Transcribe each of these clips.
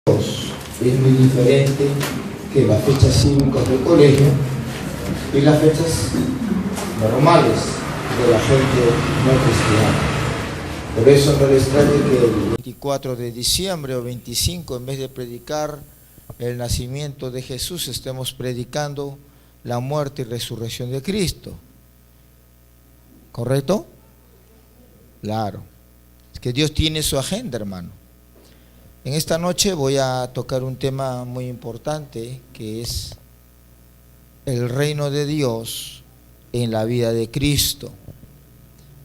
Es muy diferente que las fechas cívicas del colegio y las fechas normales de la gente no cristiana. Por eso no les extrañe que el 24 de diciembre o 25, en vez de predicar el nacimiento de Jesús, estemos predicando la muerte y resurrección de Cristo. ¿Correcto? Claro. Es que Dios tiene su agenda, hermano. En esta noche voy a tocar un tema muy importante, que es el reino de Dios en la vida de Cristo.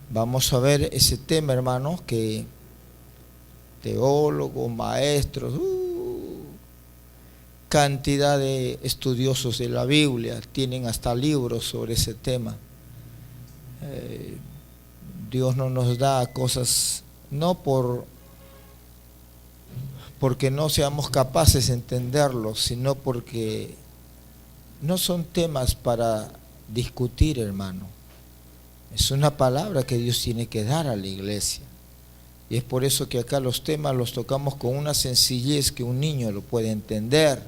Vamos a ver ese tema, hermanos, que teólogos, maestros, cantidad de estudiosos de la Biblia tienen hasta libros sobre ese tema. Dios no nos da cosas, no porque no seamos capaces de entenderlo, sino porque no son temas para discutir, hermano. Es una palabra que Dios tiene que dar a la iglesia. Y es por eso que acá los temas los tocamos con una sencillez que un niño lo puede entender.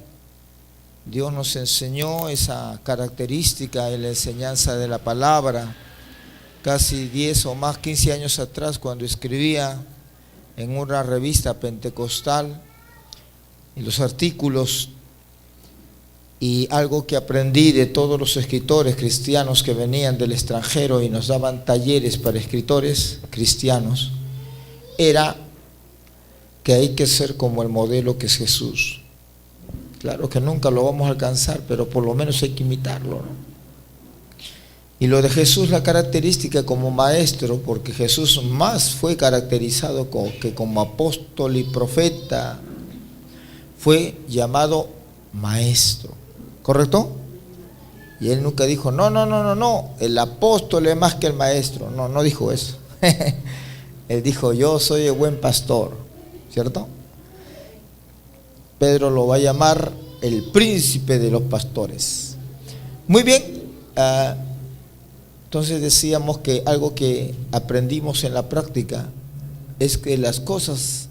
Dios nos enseñó esa característica en la enseñanza de la palabra casi 10 o más, 15 años atrás, cuando escribía en una revista pentecostal, en los artículos, y algo que aprendí de todos los escritores cristianos que venían del extranjero y nos daban talleres para escritores cristianos, era que hay que ser como el modelo que es Jesús. Claro que nunca lo vamos a alcanzar, pero por lo menos hay que imitarlo, ¿no? Y lo de Jesús, la característica como maestro, porque Jesús más fue caracterizado como apóstol y profeta, fue llamado maestro, ¿correcto? Y él nunca dijo, no, el apóstol es más que el maestro. No dijo eso. Él dijo, yo soy el buen pastor, ¿cierto? Pedro lo va a llamar el príncipe de los pastores. Muy bien. Entonces decíamos que algo que aprendimos en la práctica es que las cosas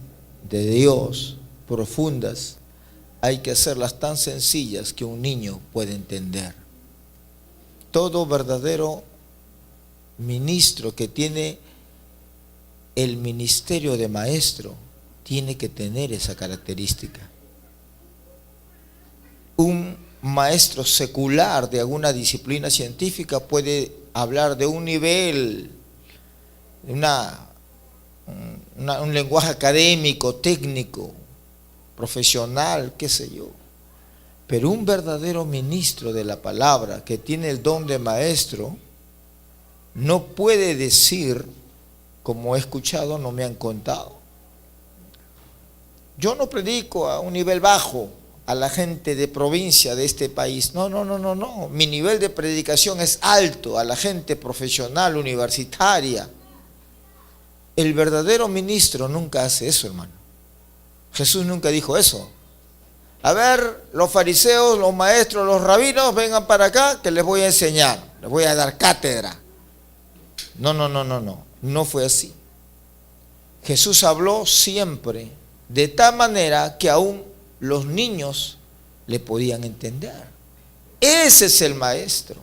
de Dios profundas hay que hacerlas tan sencillas que un niño puede entender. Todo verdadero ministro que tiene el ministerio de maestro tiene que tener esa característica. Un maestro secular de alguna disciplina científica puede hablar de un nivel, un lenguaje académico, técnico, profesional, qué sé yo. Pero un verdadero ministro de la palabra que tiene el don de maestro no puede decir, como he escuchado, no me han contado. Yo no predico a un nivel bajo a la gente de provincia de este país. No. Mi nivel de predicación es alto a la gente profesional, universitaria. El verdadero ministro nunca hace eso, hermano. Jesús nunca dijo eso. A ver, los fariseos, los maestros, los rabinos, vengan para acá que les voy a enseñar, les voy a dar cátedra. No fue así. Jesús habló siempre de tal manera que aún los niños le podían entender. Ese es el maestro.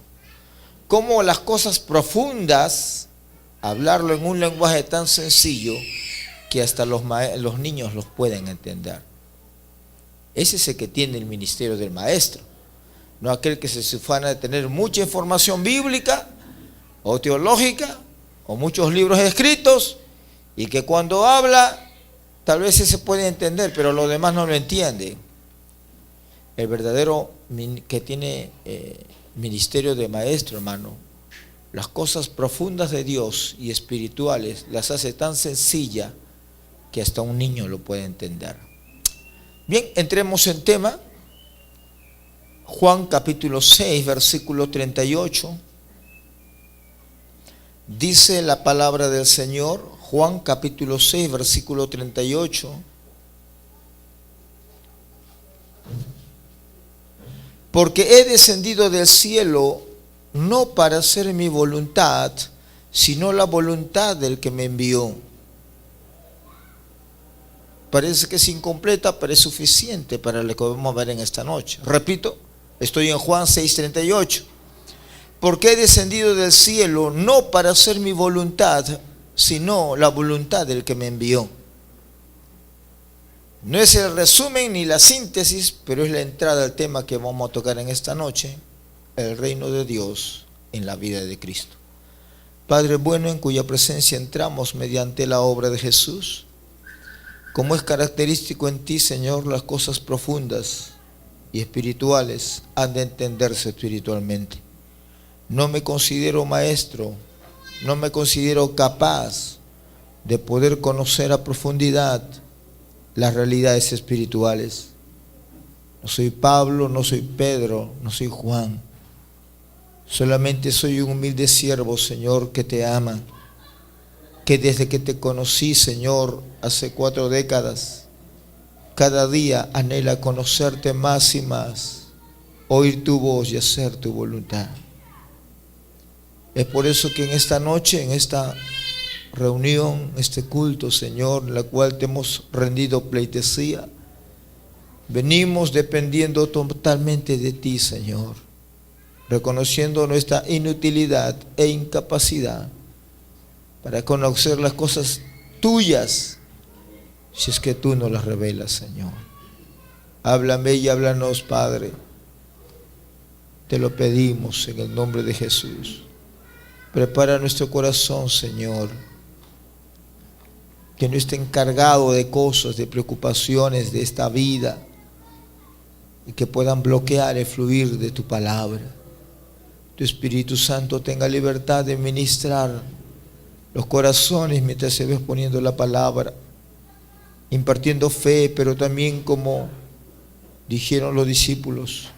Como las cosas profundas, hablarlo en un lenguaje tan sencillo que hasta los niños los pueden entender. Ese es el que tiene el ministerio del maestro. No aquel que se ufana de tener mucha información bíblica o teológica o muchos libros escritos y que cuando habla tal vez se puede entender, pero lo demás no lo entiende. El verdadero que tiene ministerio de maestro, hermano, las cosas profundas de Dios y espirituales las hace tan sencilla que hasta un niño lo puede entender. Bien, entremos en tema. Juan capítulo 6, versículo 38. Dice la palabra del Señor, Juan capítulo 6, versículo 38. Porque he descendido del cielo no para hacer mi voluntad, sino la voluntad del que me envió. parece que es incompleta, pero es suficiente para lo que vamos a ver en esta noche. Repito, estoy en Juan 6:38. Porque he descendido del cielo no para hacer mi voluntad, sino la voluntad del que me envió. No es el resumen ni la síntesis, pero es la entrada al tema que vamos a tocar en esta noche, el reino de Dios en la vida de Cristo. Padre bueno, en cuya presencia entramos mediante la obra de Jesús, como es característico en ti, Señor, las cosas profundas y espirituales han de entenderse espiritualmente. No me considero maestro, no me considero capaz de poder conocer a profundidad las realidades espirituales. No soy Pablo, no soy Pedro, no soy Juan. Solamente soy un humilde siervo, Señor, que te ama, que desde que te conocí, Señor, hace 4 décadas, cada día anhela conocerte más y más, oír tu voz y hacer tu voluntad. Es por eso que en esta noche, en esta reunión, este culto, Señor, en la cual te hemos rendido pleitesía, venimos dependiendo totalmente de ti, Señor, reconociendo nuestra inutilidad e incapacidad para conocer las cosas tuyas, si es que tú nos las revelas, Señor. Háblame y háblanos, Padre. Te lo pedimos en el nombre de Jesús. Prepara nuestro corazón, Señor, que no esté encargado de cosas, de preocupaciones de esta vida, y que puedan bloquear el fluir de tu palabra. Tu Espíritu Santo tenga libertad de ministrar los corazones mientras se ve poniendo la palabra, impartiendo fe, pero también, como dijeron los discípulos,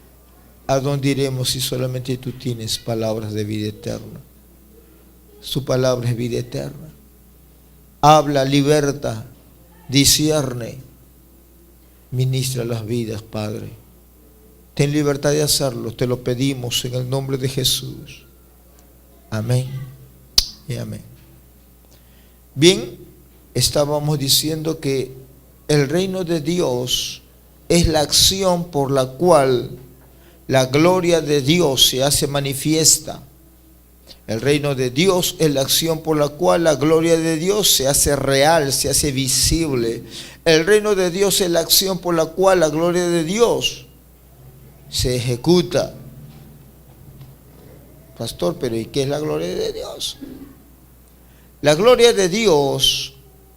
¿a dónde iremos si solamente tú tienes palabras de vida eterna? Su palabra es vida eterna. Habla, liberta, discierne, ministra las vidas, Padre. Ten libertad de hacerlo, te lo pedimos en el nombre de Jesús. Amén y amén. Bien, estábamos diciendo que el reino de Dios es la acción por la cual la gloria de Dios se hace manifiesta. El reino de Dios es la acción por la cual la gloria de Dios se hace real, se hace visible. El reino de Dios es la acción por la cual la gloria de Dios se ejecuta. Pastor, pero ¿y qué es la gloria de Dios? La gloria de Dios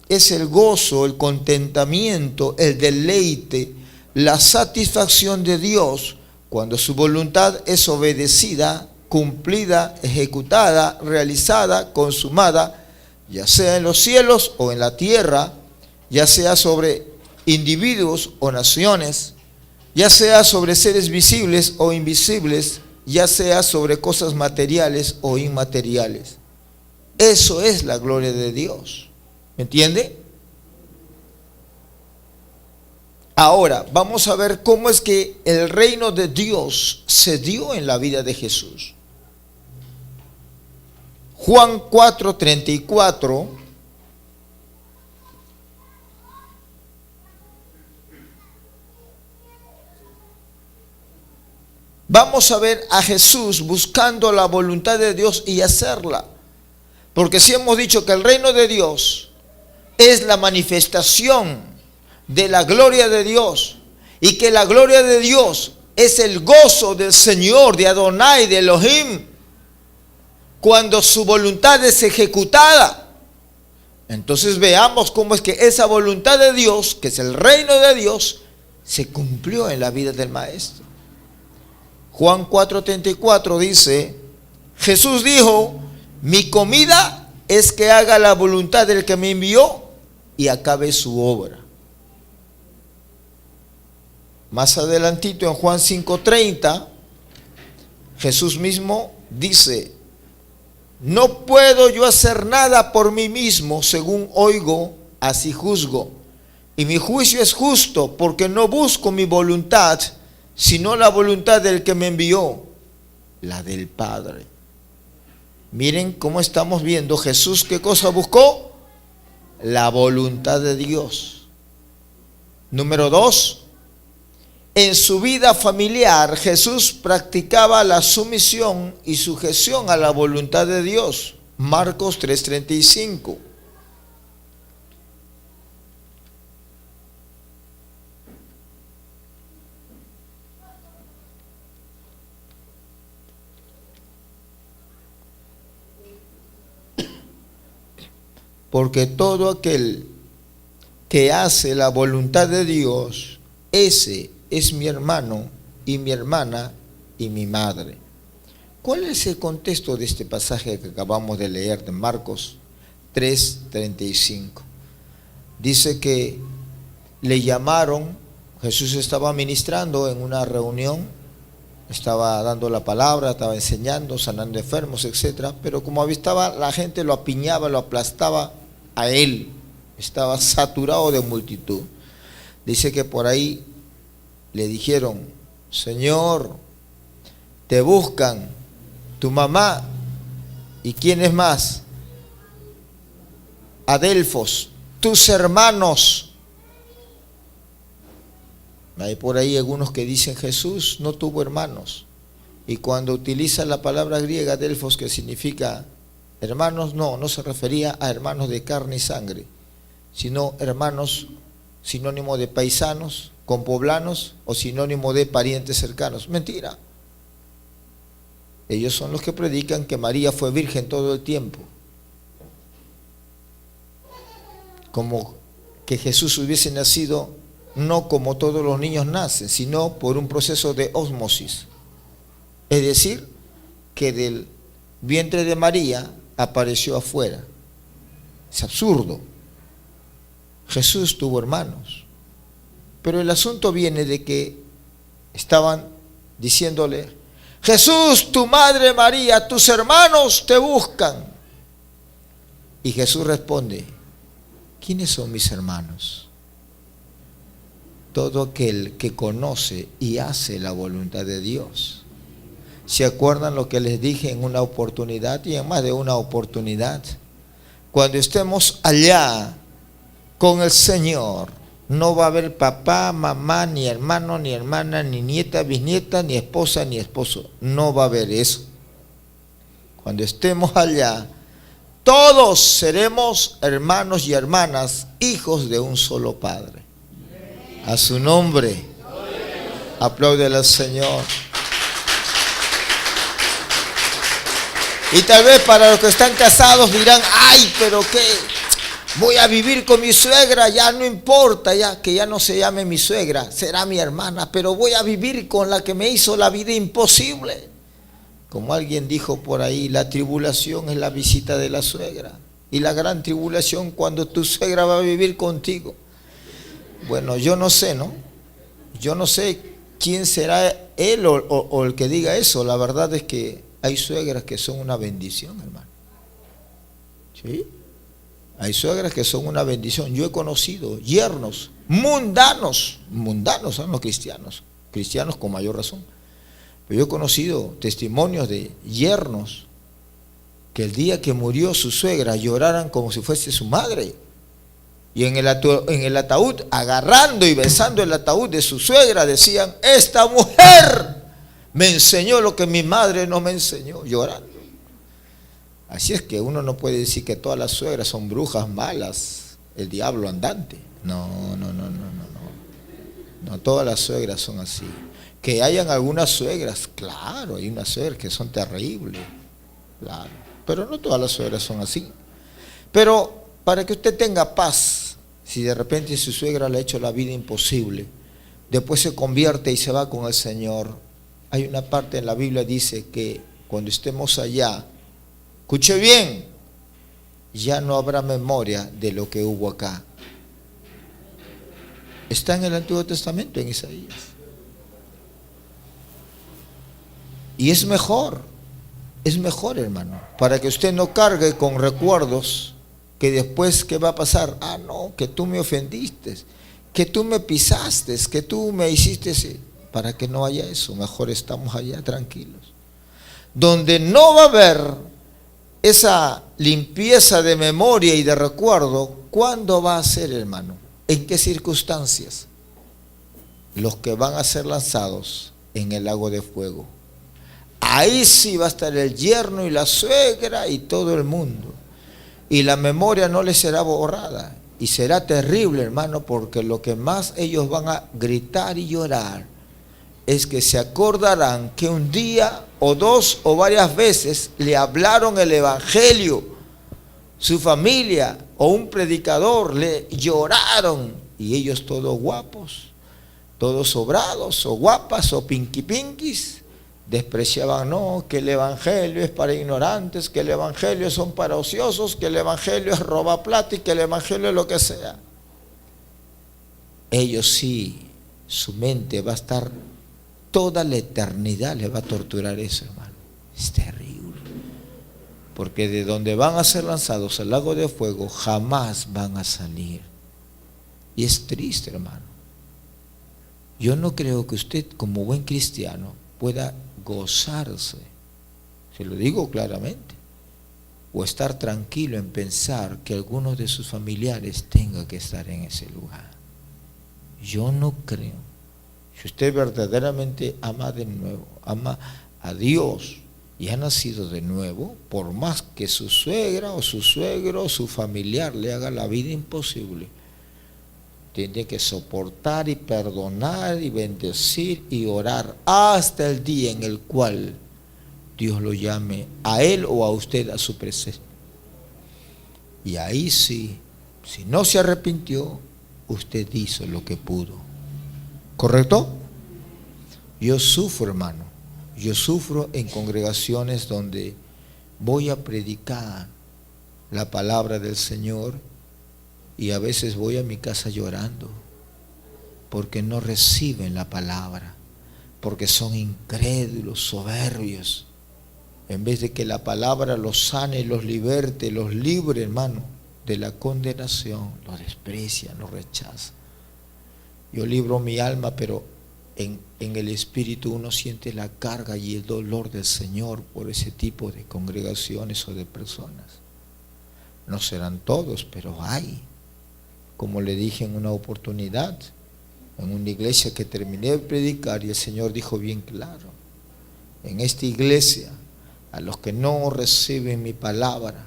es el gozo, el contentamiento, el deleite, la satisfacción de Dios cuando su voluntad es obedecida, cumplida, ejecutada, realizada, consumada, ya sea en los cielos o en la tierra, ya sea sobre individuos o naciones, ya sea sobre seres visibles o invisibles, ya sea sobre cosas materiales o inmateriales. Eso es la gloria de Dios. ¿Me entiende? Ahora, vamos a ver cómo es que el reino de Dios se dio en la vida de Jesús. Juan 4:34. Vamos a ver a Jesús buscando la voluntad de Dios y hacerla. Porque si hemos dicho que el reino de Dios es la manifestación de la gloria de Dios, y que la gloria de Dios es el gozo del Señor, de Adonai, de Elohim, cuando su voluntad es ejecutada. Entonces veamos cómo es que esa voluntad de Dios, que es el reino de Dios, se cumplió en la vida del Maestro. Juan 4:34 dice, Jesús dijo, mi comida es que haga la voluntad del que me envió y acabe su obra. Más adelantito en Juan 5:30, Jesús mismo dice, no puedo yo hacer nada por mí mismo, según oigo, así juzgo. Y mi juicio es justo, porque no busco mi voluntad, sino la voluntad del que me envió, la del Padre. Miren cómo estamos viendo, Jesús, ¿qué cosa buscó? La voluntad de Dios. Número 2, en su vida familiar Jesús practicaba la sumisión y sujeción a la voluntad de Dios. Marcos 3:35. Porque todo aquel que hace la voluntad de Dios, ese es mi hermano y mi hermana y mi madre. ¿Cuál es el contexto de este pasaje que acabamos de leer de Marcos 3:35? Dice que le llamaron, Jesús estaba ministrando en una reunión, estaba dando la palabra, estaba enseñando, sanando enfermos, etc. Pero como estaba, la gente lo apiñaba, lo aplastaba a él, estaba saturado de multitud. Dice que por ahí le dijeron: Señor, te buscan tu mamá y quién es más, Adelfos, tus hermanos. Hay por ahí algunos que dicen Jesús no tuvo hermanos, y cuando utiliza la palabra griega Adelfos, que significa hermanos, no se refería a hermanos de carne y sangre, sino hermanos sinónimo de paisanos, compoblanos o sinónimo de parientes cercanos. Mentira. Ellos son los que predican que María fue virgen todo el tiempo, como que Jesús hubiese nacido no como todos los niños nacen, sino por un proceso de ósmosis, es decir, que del vientre de María apareció afuera. Es absurdo. Jesús tuvo hermanos, pero el asunto viene de que estaban diciéndole: Jesús, tu madre María, tus hermanos te buscan. Y Jesús responde: ¿quiénes son mis hermanos? Todo aquel que conoce y hace la voluntad de Dios. ¿Se acuerdan lo que les dije en una oportunidad y en más de una oportunidad? Cuando estemos allá con el Señor, no va a haber papá, mamá, ni hermano, ni hermana, ni nieta, bisnieta, ni esposa, ni esposo. No va a haber eso. Cuando estemos allá, todos seremos hermanos y hermanas, hijos de un solo Padre. A su nombre, apláudele al Señor. Y tal vez para los que están casados dirán: ay, pero qué, voy a vivir con mi suegra, ya no importa, ya que ya no se llame mi suegra, será mi hermana, pero voy a vivir con la que me hizo la vida imposible. Como alguien dijo por ahí, la tribulación es la visita de la suegra, y la gran tribulación cuando tu suegra va a vivir contigo. Bueno, yo no sé, ¿no? Yo no sé quién será él o el que diga eso. La verdad es que hay suegras que son una bendición, hermano. ¿Sí? Hay suegras que son una bendición. Yo he conocido yernos mundanos son los cristianos con mayor razón. Pero yo he conocido testimonios de yernos que el día que murió su suegra lloraran como si fuese su madre. Y en el ataúd, agarrando y besando el ataúd de su suegra, decían: esta mujer me enseñó lo que mi madre no me enseñó, llorando. Así es que uno no puede decir que todas las suegras son brujas malas, el diablo andante. No, todas las suegras son así. Que hayan algunas suegras, claro, hay unas suegras que son terribles, claro, pero no todas las suegras son así. Pero para que usted tenga paz, si de repente su suegra le ha hecho la vida imposible, después se convierte y se va con el Señor, hay una parte en la Biblia dice que cuando estemos allá, escuche bien, ya no habrá memoria de lo que hubo acá. Está en el Antiguo Testamento, en Isaías. Y es mejor, hermano, para que usted no cargue con recuerdos que después, ¿qué va a pasar? Ah, no, que tú me ofendiste, que tú me pisaste, que tú me hiciste. Para que no haya eso, mejor estamos allá tranquilos. Donde no va a haber esa limpieza de memoria y de recuerdo, ¿cuándo va a ser, hermano? ¿En qué circunstancias? los que van a ser lanzados en el lago de fuego. Ahí sí va a estar el yerno y la suegra y todo el mundo. Y la memoria no les será borrada. Y será terrible, hermano, porque lo que más ellos van a gritar y llorar es que se acordarán que un día o dos o varias veces le hablaron el evangelio, su familia o un predicador le lloraron, y ellos todos guapos, todos sobrados o guapas o pinquis, despreciaban, no, que el evangelio es para ignorantes, que el evangelio son para ociosos, que el evangelio es roba plata y que el evangelio es lo que sea. Ellos sí, su mente va a estar toda la eternidad, le va a torturar eso, hermano. Es terrible, porque de donde van a ser lanzados al lago de fuego jamás van a salir. Y es triste, hermano. Yo no creo que usted, como buen cristiano, pueda gozarse, se lo digo claramente, o estar tranquilo en pensar que alguno de sus familiares tenga que estar en ese lugar. Yo no creo. Si usted verdaderamente ama de nuevo, ama a Dios y ha nacido de nuevo, por más que su suegra o su suegro o su familiar le haga la vida imposible, tiene que soportar y perdonar y bendecir y orar hasta el día en el cual Dios lo llame a él o a usted a su presencia. Y ahí sí, si no se arrepintió, usted hizo lo que pudo. ¿Correcto? Yo sufro, hermano. Yo sufro en congregaciones donde voy a predicar la palabra del Señor y a veces voy a mi casa llorando porque no reciben la palabra, porque son incrédulos, soberbios. En vez de que la palabra los sane, los liberte, los libre, hermano, de la condenación, los desprecian, los rechazan. Yo libro mi alma, pero en el espíritu uno siente la carga y el dolor del Señor por ese tipo de congregaciones o de personas. No serán todos, pero hay. Como le dije en una oportunidad, en una iglesia que terminé de predicar, y el Señor dijo bien claro: en esta iglesia, a los que no reciben mi palabra,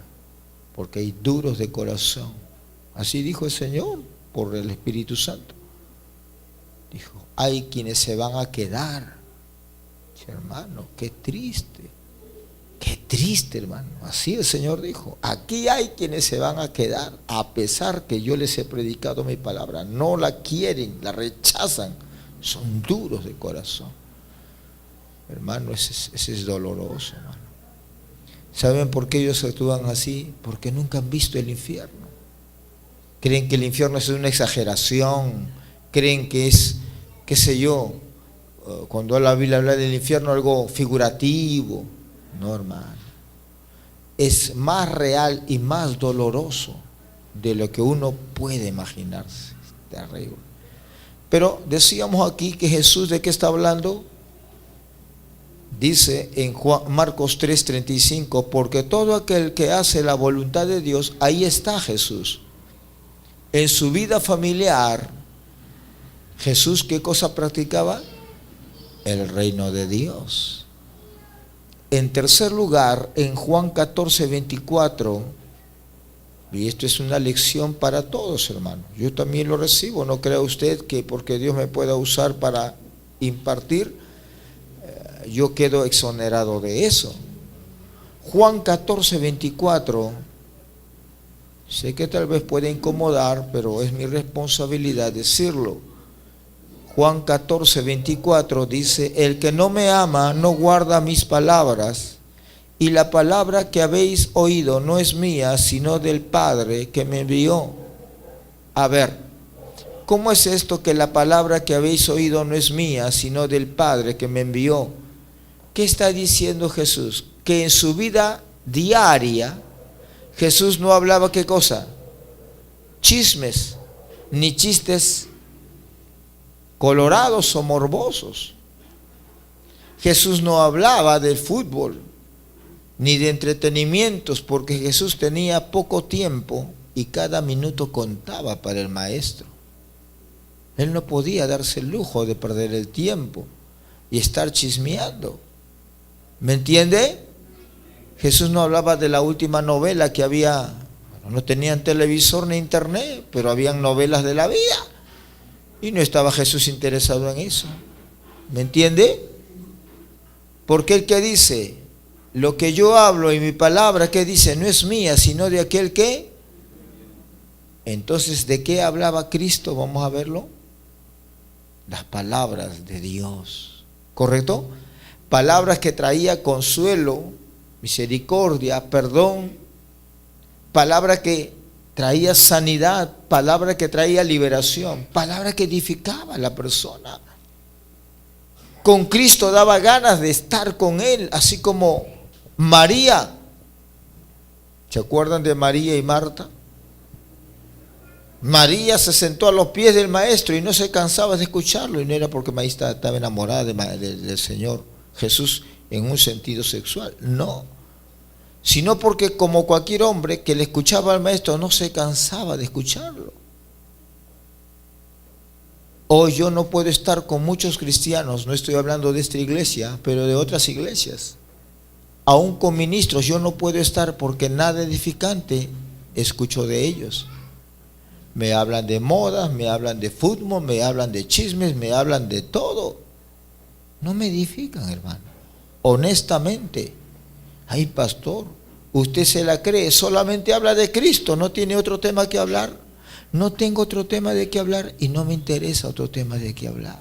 porque hay duros de corazón, así dijo el Señor por el Espíritu Santo, dijo, hay quienes se van a quedar. Hermano, qué triste, hermano. Así el Señor dijo, aquí hay quienes se van a quedar, a pesar que yo les he predicado mi palabra, no la quieren, la rechazan, son duros de corazón. Hermano, ese es doloroso, hermano. ¿Saben por qué ellos actúan así? Porque nunca han visto el infierno. Creen que el infierno es una exageración, creen que es, qué sé yo, cuando la Biblia habla del infierno, algo figurativo. No, hermano. Es más real y más doloroso de lo que uno puede imaginarse. Es terrible. Pero decíamos aquí que Jesús, ¿de qué está hablando? Dice en Marcos 3:35, porque todo aquel que hace la voluntad de Dios, ahí está Jesús. En su vida familiar, Jesús, ¿qué cosa practicaba? El reino de Dios. En tercer lugar, en Juan 14:24, y esto es una lección para todos, hermanos. Yo también lo recibo. No crea usted que porque Dios me pueda usar para impartir, yo quedo exonerado de eso. Juan 14:24, sé que tal vez puede incomodar, pero es mi responsabilidad decirlo. Juan 14:24 dice, el que no me ama no guarda mis palabras, y la palabra que habéis oído no es mía, sino del Padre que me envió. A ver, ¿cómo es esto que la palabra que habéis oído no es mía, sino del Padre que me envió? ¿Qué está diciendo Jesús? Que en su vida diaria, Jesús no hablaba, ¿qué cosa? Chismes, ni chistes colorados o morbosos. Jesús no hablaba del fútbol, ni de entretenimientos, porque Jesús tenía poco tiempo y cada minuto contaba para el maestro. Él no podía darse el lujo de perder el tiempo y estar chismeando. ¿Me entiende? Jesús no hablaba de la última novela que había. No tenían televisor ni internet, pero habían novelas de la vida. Y no estaba Jesús interesado en eso. ¿Me entiende? Porque el que dice, lo que yo hablo y mi palabra, ¿qué dice? No es mía, sino de aquel que. Entonces, ¿de qué hablaba Cristo? Vamos a verlo. Las palabras de Dios. ¿Correcto? Palabras que traía consuelo, misericordia, perdón. Palabra que traía sanidad, palabra que traía liberación, palabra que edificaba a la persona. Con Cristo daba ganas de estar con Él, así como María. ¿Se acuerdan de María y Marta? María se sentó a los pies del Maestro y no se cansaba de escucharlo, y no era porque María estaba enamorada del Señor Jesús en un sentido sexual, no, sino porque como cualquier hombre que le escuchaba al Maestro no se cansaba de escucharlo. Hoy yo no puedo estar con muchos cristianos, no estoy hablando de esta iglesia, pero de otras iglesias, aún con ministros yo no puedo estar porque nada edificante escucho de ellos. Me hablan de modas, me hablan de fútbol, me hablan de chismes, me hablan de todo. No me edifican, hermano. Honestamente. Ay, pastor, usted se la cree, solamente habla de Cristo, no tiene otro tema que hablar. No tengo otro tema de qué hablar y no me interesa otro tema de qué hablar.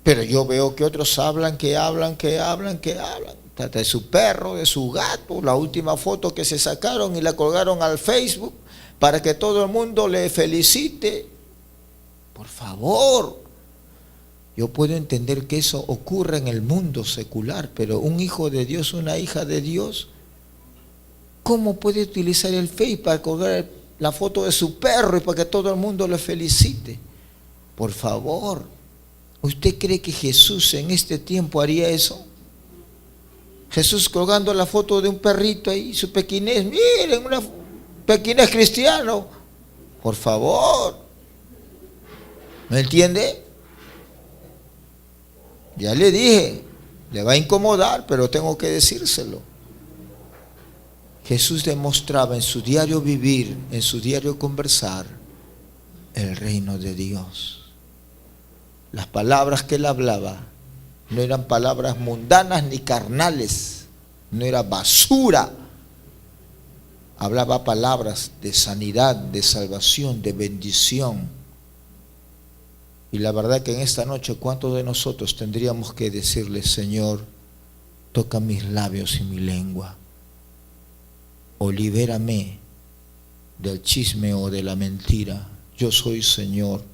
Pero yo veo que otros hablan, que hablan. De su perro, de su gato, la última foto que se sacaron y la colgaron al Facebook para que todo el mundo le felicite. Por favor, yo puedo entender que eso ocurre en el mundo secular, pero un hijo de Dios, una hija de Dios, ¿cómo puede utilizar el Facebook para colgar la foto de su perro y para que todo el mundo le felicite? Por favor, ¿usted cree que Jesús en este tiempo haría eso? Jesús colgando la foto de un perrito ahí, su pequinés, miren, un pequinés cristiano. Por favor. ¿Me entiende? Ya le dije, le va a incomodar, pero tengo que decírselo. Jesús demostraba en su diario vivir, en su diario conversar, el reino de Dios. Las palabras que él hablaba no eran palabras mundanas ni carnales, no era basura. Hablaba palabras de sanidad, de salvación, de bendición. Y la verdad que en esta noche, ¿cuántos de nosotros tendríamos que decirle, Señor, toca mis labios y mi lengua, o libérame del chisme o de la mentira? Yo soy, Señor,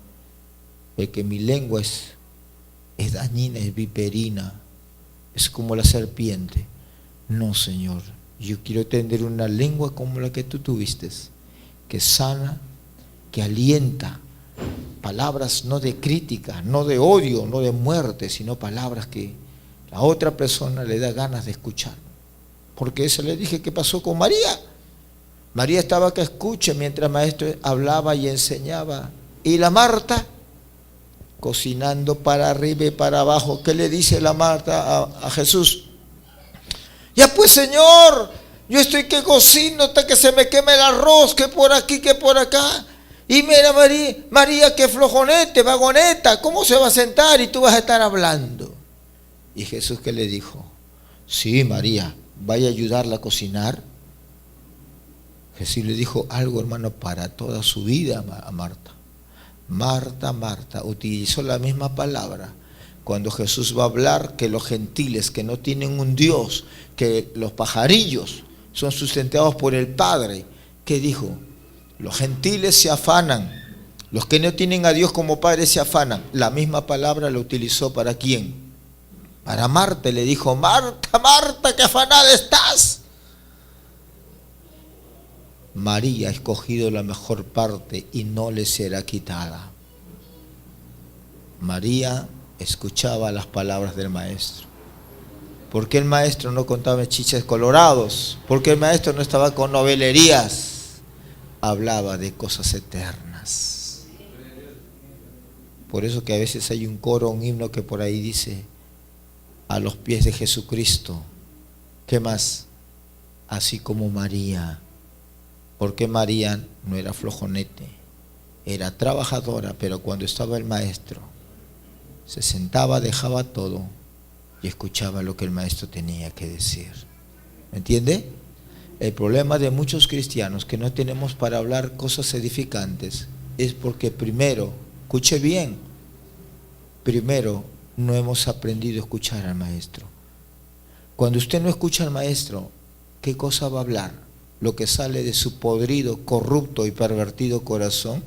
el que mi lengua es dañina, es viperina, es como la serpiente. No, Señor, yo quiero tener una lengua como la que tú tuviste, que sana, que alienta, palabras no de crítica, no de odio, no de muerte, sino palabras que la otra persona le da ganas de escuchar. Porque eso le dije que pasó con María. María estaba que escuche mientras el Maestro hablaba y enseñaba. Y la Marta, cocinando para arriba y para abajo. ¿Qué le dice la Marta a Jesús? Ya pues, Señor, yo estoy que cocino hasta que se me queme el arroz, que por aquí, que por acá. Y mira, María, que flojonete, vagoneta, ¿cómo se va a sentar y tú vas a estar hablando? Y Jesús, ¿qué le dijo? Sí, María, vaya a ayudarla a cocinar. Jesús le dijo algo, hermano, para toda su vida a Marta. Marta, Marta, utilizó la misma palabra cuando Jesús va a hablar que los gentiles que no tienen un Dios, que los pajarillos son sustentados por el Padre. ¿Qué dijo? Los gentiles se afanan, los que no tienen a Dios como Padre se afanan. La misma palabra la utilizó ¿para quién? Para Marta. Le dijo, Marta, Marta, qué afanada estás. María ha escogido la mejor parte y no le será quitada. María escuchaba las palabras del Maestro. ¿Por qué el maestro no contaba chistes colorados? ¿Por qué el maestro no estaba con novelerías? Hablaba de cosas eternas. Por eso que a veces hay un coro, un himno que por ahí dice: a los pies de Jesucristo. ¿Qué más? Así como María. Porque María no era flojonete, era trabajadora, pero cuando estaba el maestro, se sentaba, dejaba todo y escuchaba lo que el maestro tenía que decir. ¿Me entiende? El problema de muchos cristianos que no tenemos para hablar cosas edificantes es porque primero, escuche bien, primero no hemos aprendido a escuchar al maestro. Cuando usted no escucha al maestro, ¿qué cosa va a hablar? Lo que sale de su podrido, corrupto y pervertido corazón.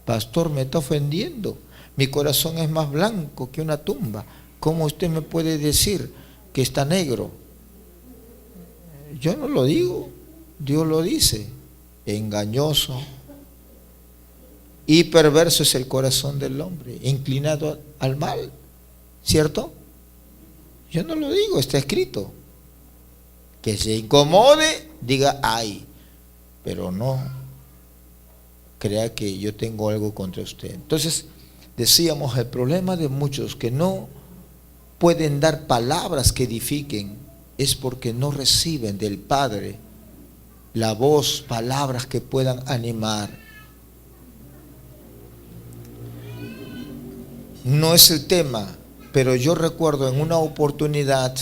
Pastor, me está ofendiendo. Mi corazón es más blanco que una tumba. ¿Cómo usted me puede decir que está negro? Yo no lo digo, Dios lo dice. Engañoso y perverso es el corazón del hombre, inclinado al mal, ¿cierto? Yo no lo digo, está escrito. Que se incomode, diga ay, pero no crea que yo tengo algo contra usted. Entonces, decíamos, el problema de muchos que no pueden dar palabras que edifiquen es porque no reciben del Padre la voz, palabras que puedan animar. No es el tema, pero yo recuerdo en una oportunidad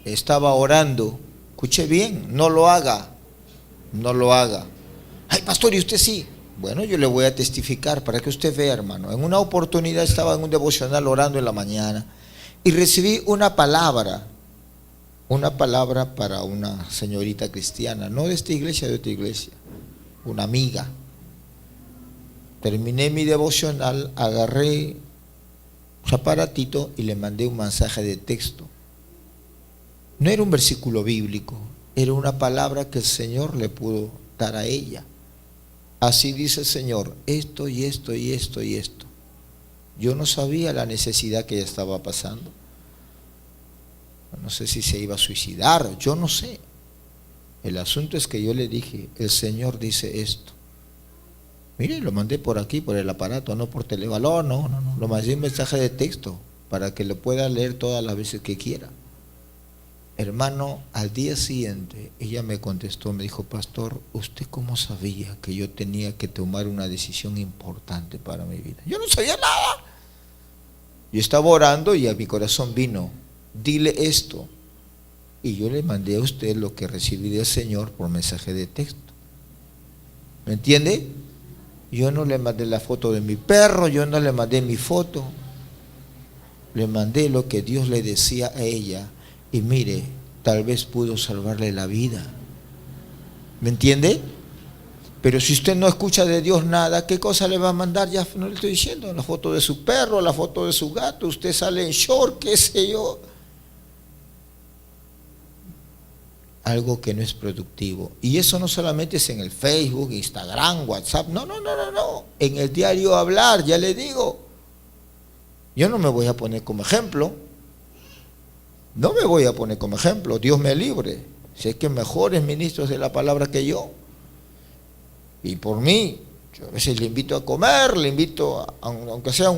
estaba orando. Escuche bien, no lo haga, no lo haga. Ay, pastor, ¿y usted sí? Bueno, yo le voy a testificar para que usted vea, hermano. En una oportunidad estaba en un devocional orando en la mañana y recibí una palabra para una señorita cristiana, no de esta iglesia, de otra iglesia, una amiga. Terminé mi devocional, agarré un aparatito y le mandé un mensaje de texto. No era un versículo bíblico, era una palabra que el Señor le pudo dar a ella. Así dice el Señor, esto y esto y esto y esto. Yo no sabía la necesidad que ella estaba pasando. No sé si se iba a suicidar, yo no sé. El asunto es que yo le dije, el Señor dice esto. Mire, lo mandé por aquí, por el aparato, no por televalor, no. Lo mandé un mensaje de texto para que lo pueda leer todas las veces que quiera. Hermano, al día siguiente ella me contestó, me dijo, pastor, ¿usted cómo sabía que yo tenía que tomar una decisión importante para mi vida? Yo no sabía nada. Yo estaba orando y a mi corazón vino, dile esto. Y yo le mandé a usted lo que recibí del Señor por mensaje de texto. ¿Me entiende? Yo no le mandé la foto de mi perro, yo no le mandé mi foto. Le mandé lo que Dios le decía a ella. Y mire, tal vez pudo salvarle la vida. ¿Me entiende? Pero si usted no escucha de Dios nada, ¿qué cosa le va a mandar? Ya no le estoy diciendo, la foto de su perro, la foto de su gato, usted sale en short, qué sé yo. Algo que no es productivo. Y eso no solamente es en el Facebook, Instagram, WhatsApp, no. En el diario hablar, ya le digo. Yo no me voy a poner como ejemplo. No me voy a poner como ejemplo, Dios me libre. Si es que mejores ministros de la palabra que yo. Y por mí, yo a veces le invito a comer, le invito, aunque sea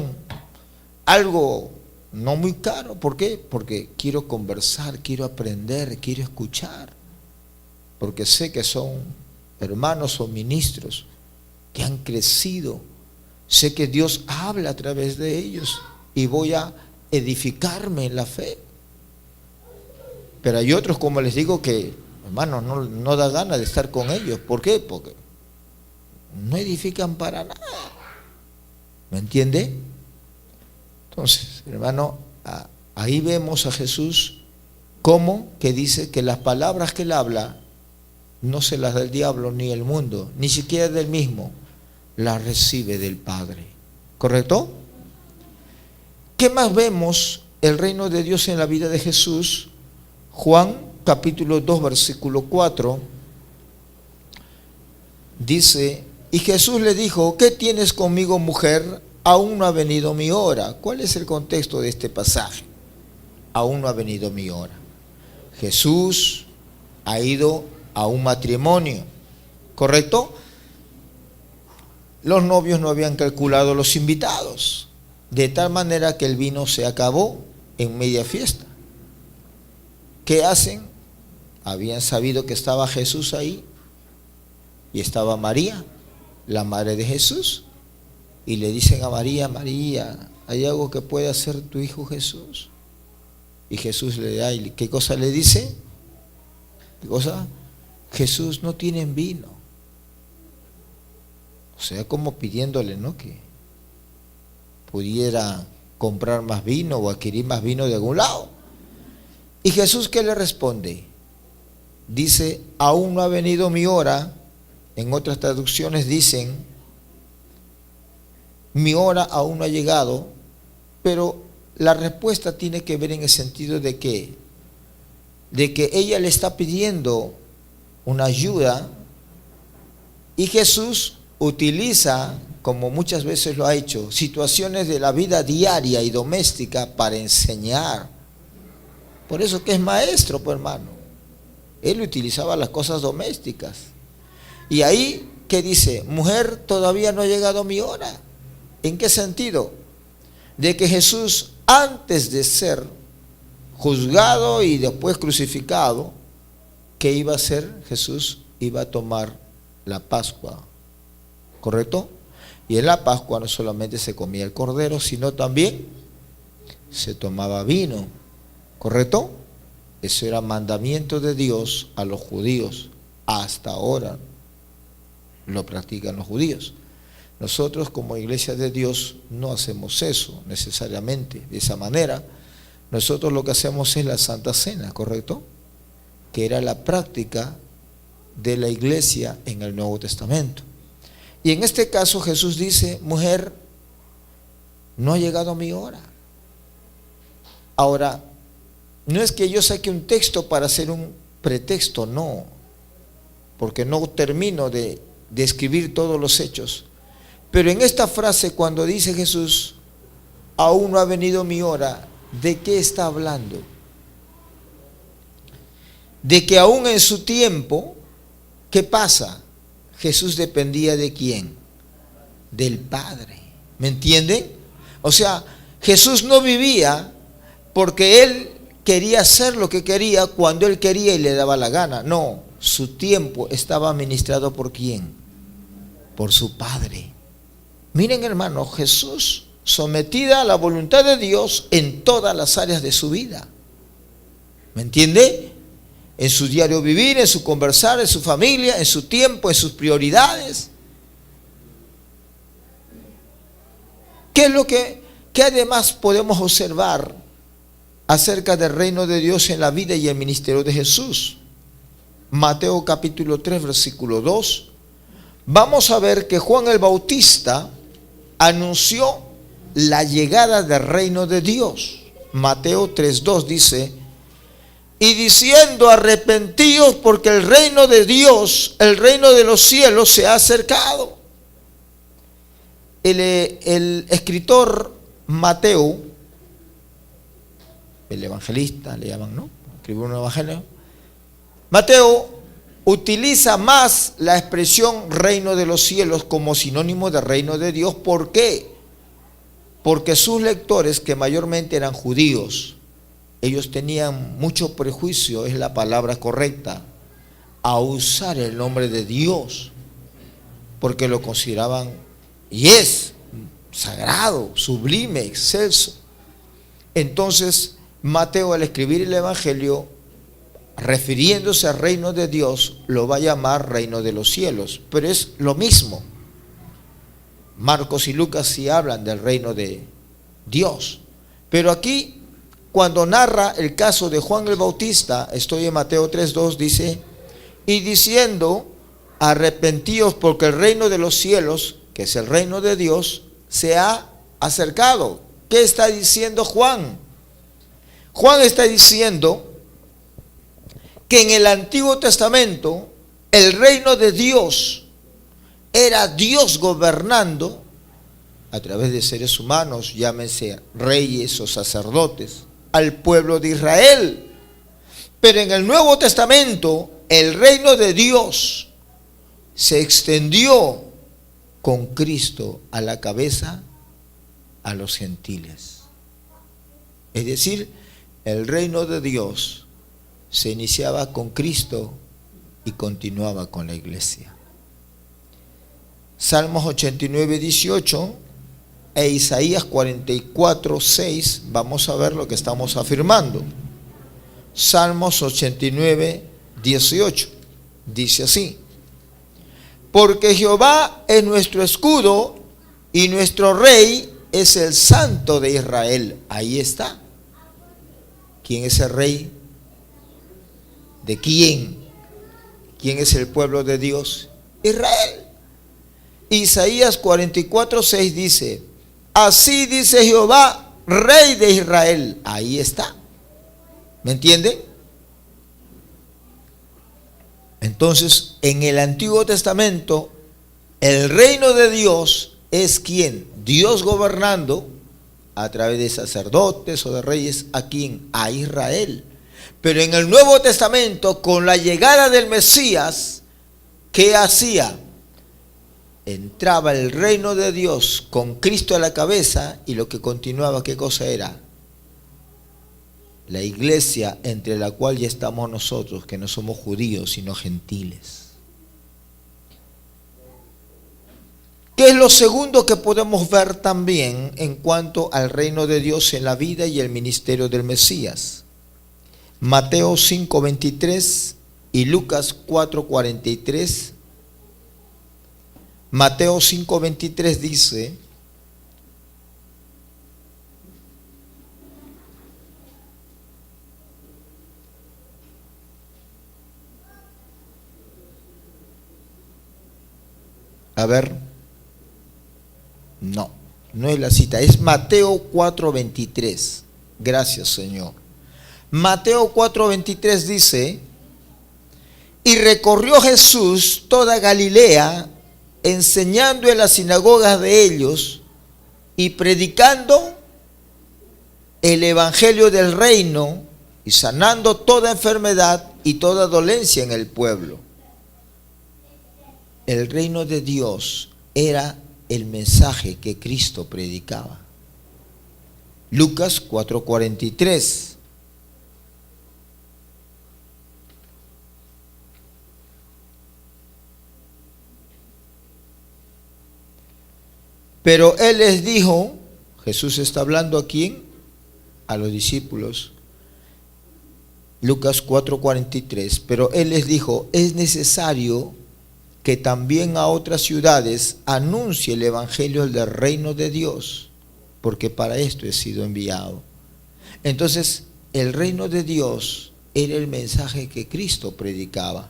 algo no muy caro. ¿Por qué? Porque quiero conversar, quiero aprender, quiero escuchar. Porque sé que son hermanos o ministros que han crecido. Sé que Dios habla a través de ellos y voy a edificarme en la fe. Pero hay otros, como les digo, que, hermanos, no da ganas de estar con ellos. ¿Por qué? Porque no edifican para nada. ¿Me entiende? Entonces, hermano, ahí vemos a Jesús como que dice que las palabras que él habla no se las da el diablo ni el mundo, ni siquiera del mismo, las recibe del Padre. ¿Correcto? ¿Qué más vemos el reino de Dios en la vida de Jesús? Juan capítulo 2 versículo 4 dice, y Jesús le dijo, ¿qué tienes conmigo, mujer? Aún no ha venido mi hora. ¿Cuál es el contexto de este pasaje? aún no ha venido mi hora. Jesús ha ido a un matrimonio, ¿correcto? Los novios no habían calculado los invitados, de tal manera que el vino se acabó en media fiesta. ¿Qué hacen? Habían sabido que estaba Jesús ahí y estaba María, la madre de Jesús, y le dicen a María: María, ¿hay algo que pueda hacer tu hijo Jesús? Y Jesús le da, ¿qué cosa le dice? ¿Qué cosa? Jesús, no tienen vino. O sea, como pidiéndole, ¿no?, que pudiera comprar más vino o adquirir más vino de algún lado. ¿Y Jesús qué le responde? Dice: aún no ha venido mi hora. En otras traducciones dicen: mi hora aún no ha llegado. Pero la respuesta tiene que ver en el sentido de que ella le está pidiendo una ayuda, y Jesús utiliza, como muchas veces lo ha hecho, situaciones de la vida diaria y doméstica para enseñar. Por eso que es maestro, pues, hermano. Él utilizaba las cosas domésticas. Y ahí, ¿qué dice? Mujer, todavía no ha llegado mi hora. ¿En qué sentido? De que Jesús, antes de ser juzgado y después crucificado, ¿qué iba a hacer? Jesús iba a tomar la Pascua, ¿correcto? Y en la Pascua no solamente se comía el cordero, sino también se tomaba vino, ¿correcto? Eso era mandamiento de Dios a los judíos. Hasta ahora lo practican los judíos. Nosotros, como iglesia de Dios, no hacemos eso necesariamente de esa manera. Nosotros lo que hacemos es la Santa Cena, ¿correcto? Que era la práctica de la iglesia en el Nuevo Testamento. Y en este caso Jesús dice: mujer, no ha llegado mi hora. Ahora, no es que yo saque un texto para hacer un pretexto, no, porque no termino de escribir todos los hechos. Pero en esta frase, cuando dice Jesús: aún no ha venido mi hora, ¿de qué está hablando? De que aún en su tiempo, ¿qué pasa? Jesús dependía ¿de quién? Del Padre. ¿Me entienden? O sea, Jesús no vivía porque Él quería hacer lo que quería cuando Él quería y le daba la gana. No, su tiempo estaba administrado ¿por quién? Por su Padre. Miren, hermano, Jesús sometida a la voluntad de Dios en todas las áreas de su vida. ¿Me entiende? En su diario vivir, en su conversar, en su familia, en su tiempo, en sus prioridades. ¿Qué es lo que además podemos observar acerca del reino de Dios en la vida y el ministerio de Jesús? Mateo capítulo 3, versículo 2. Vamos a ver que Juan el Bautista anunció la llegada del reino de Dios. Mateo 3:2 dice: y diciendo, arrepentíos porque el reino de Dios, el reino de los cielos se ha acercado. El escritor Mateo, el evangelista le llaman, ¿no? Escribió un evangelio. Mateo utiliza más la expresión reino de los cielos como sinónimo de reino de Dios. ¿Por qué? Porque sus lectores, que mayormente eran judíos, ellos tenían mucho prejuicio, es la palabra correcta, a usar el nombre de Dios, porque lo consideraban, y es sagrado, sublime, excelso. Entonces Mateo, al escribir el evangelio, refiriéndose al reino de Dios, lo va a llamar reino de los cielos, pero es lo mismo. Marcos y Lucas sí hablan del reino de Dios, pero aquí, cuando narra el caso de Juan el Bautista, estoy en Mateo 3:2, dice: y diciendo, arrepentíos porque el reino de los cielos, que es el reino de Dios, se ha acercado. ¿Qué está diciendo Juan? Juan está diciendo que en el Antiguo Testamento el reino de Dios era Dios gobernando a través de seres humanos, llámense reyes o sacerdotes, al pueblo de Israel. Pero en el Nuevo Testamento, el reino de Dios se extendió con Cristo a la cabeza a los gentiles. Es decir, el reino de Dios se iniciaba con Cristo y continuaba con la iglesia. Salmos 89, 18 e Isaías 44, 6, vamos a ver lo que estamos afirmando. Salmos 89, 18, dice así: porque Jehová es nuestro escudo y nuestro rey es el Santo de Israel. Ahí está. ¿Quién es el rey? ¿De quién? ¿Quién es el pueblo de Dios? Israel. Isaías 44, 6 dice: así dice Jehová, rey de Israel. Ahí está. ¿Me entienden? Entonces, en el Antiguo Testamento, el reino de Dios es ¿quién? Dios gobernando a través de sacerdotes o de reyes. ¿A quién? A Israel. Pero en el Nuevo Testamento, con la llegada del Mesías, ¿qué hacía? Entraba el reino de Dios con Cristo a la cabeza, y lo que continuaba, ¿qué cosa era? La iglesia, entre la cual ya estamos nosotros, que no somos judíos sino gentiles. ¿Qué es lo segundo que podemos ver también en cuanto al reino de Dios en la vida y el ministerio del Mesías? Mateo 5:23 y Lucas 4:43. Mateo 5:23 dice: a ver, no es la cita, es Mateo 4:23. Gracias, Señor. Mateo 4:23 dice: y recorrió Jesús toda Galilea, enseñando en las sinagogas de ellos y predicando el evangelio del reino y sanando toda enfermedad y toda dolencia en el pueblo. El reino de Dios era el mensaje que Cristo predicaba. Lucas 4:43. Pero él les dijo, Jesús está hablando aquí a los discípulos, Lucas 4:43, pero él les dijo: es necesario que también a otras ciudades anuncie el evangelio del reino de Dios, porque para esto he sido enviado. Entonces, el reino de Dios era el mensaje que Cristo predicaba.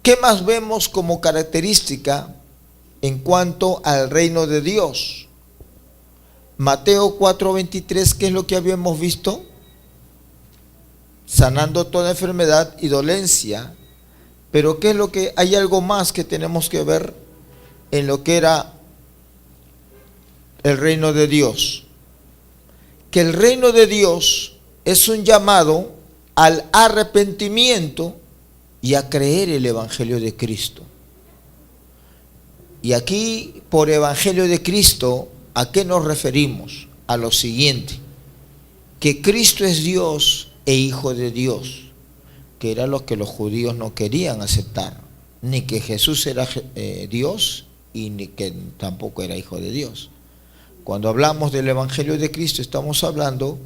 ¿Qué más vemos como característica en cuanto al reino de Dios? Mateo 4:23, ¿qué es lo que habíamos visto? Sanando toda enfermedad y dolencia. Pero ¿qué es lo que hay algo más que tenemos que ver en lo que era el reino de Dios? Que el reino de Dios es un llamado al arrepentimiento y a creer el evangelio de Cristo. Y aquí, por evangelio de Cristo, ¿a qué nos referimos? A lo siguiente: que Cristo es Dios e Hijo de Dios, que era lo que los judíos no querían aceptar, ni que Jesús era Dios y ni que tampoco era Hijo de Dios. Cuando hablamos del evangelio de Cristo, estamos hablando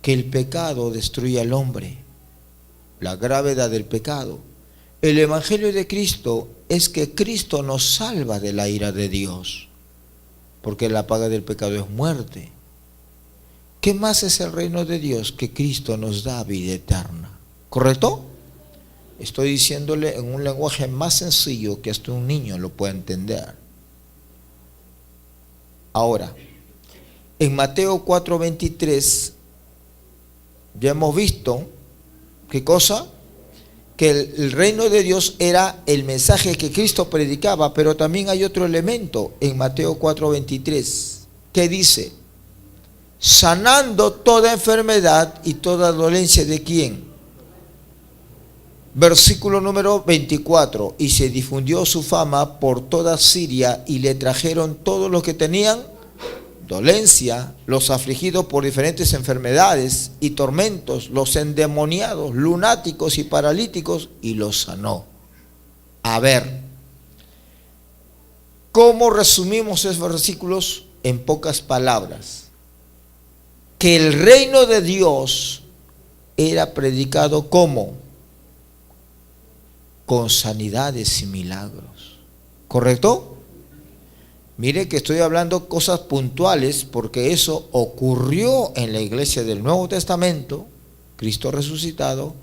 que el pecado destruye al hombre, la gravedad del pecado. El evangelio de Cristo es que Cristo nos salva de la ira de Dios, porque la paga del pecado es muerte. ¿Qué más es el reino de Dios? Que Cristo nos da vida eterna. ¿Correcto? Estoy diciéndole en un lenguaje más sencillo que hasta un niño lo pueda entender. Ahora, en Mateo 4:23 ya hemos visto, ¿qué cosa? Que el reino de Dios era el mensaje que Cristo predicaba, pero también hay otro elemento en Mateo 4:23, que dice: sanando toda enfermedad y toda dolencia de quién. Versículo número 24, y se difundió su fama por toda Siria y le trajeron todos los que tenían dolencia, los afligidos por diferentes enfermedades y tormentos, los endemoniados, lunáticos y paralíticos, y los sanó. A ver, ¿cómo resumimos esos versículos? En pocas palabras, que el reino de Dios era predicado como con sanidades y milagros, ¿correcto? Mire que estoy hablando cosas puntuales porque eso ocurrió en la iglesia del Nuevo Testamento, Cristo resucitado,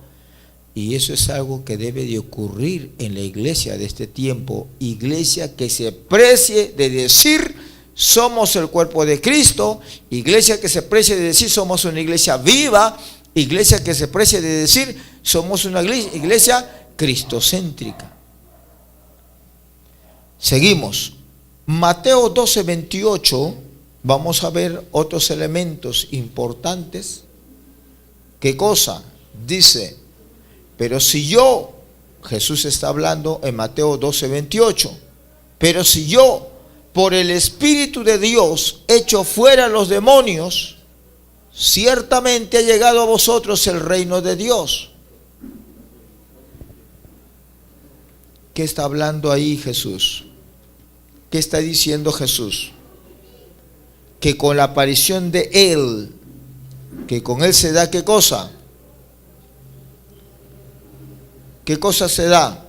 y eso es algo que debe de ocurrir en la iglesia de este tiempo, iglesia que se precie de decir somos el cuerpo de Cristo, iglesia que se precie de decir somos una iglesia viva, iglesia que se precie de decir somos una iglesia cristocéntrica. Seguimos. Mateo 12, 28, vamos a ver otros elementos importantes. ¿Qué cosa? Dice, pero si yo, Jesús está hablando en Mateo 12, 28, pero si yo, por el Espíritu de Dios, echo fuera los demonios, ciertamente ha llegado a vosotros el reino de Dios. ¿Qué está hablando ahí Jesús? ¿Qué está diciendo Jesús? Que con la aparición de Él, que con Él se da ¿qué cosa? ¿Qué cosa se da?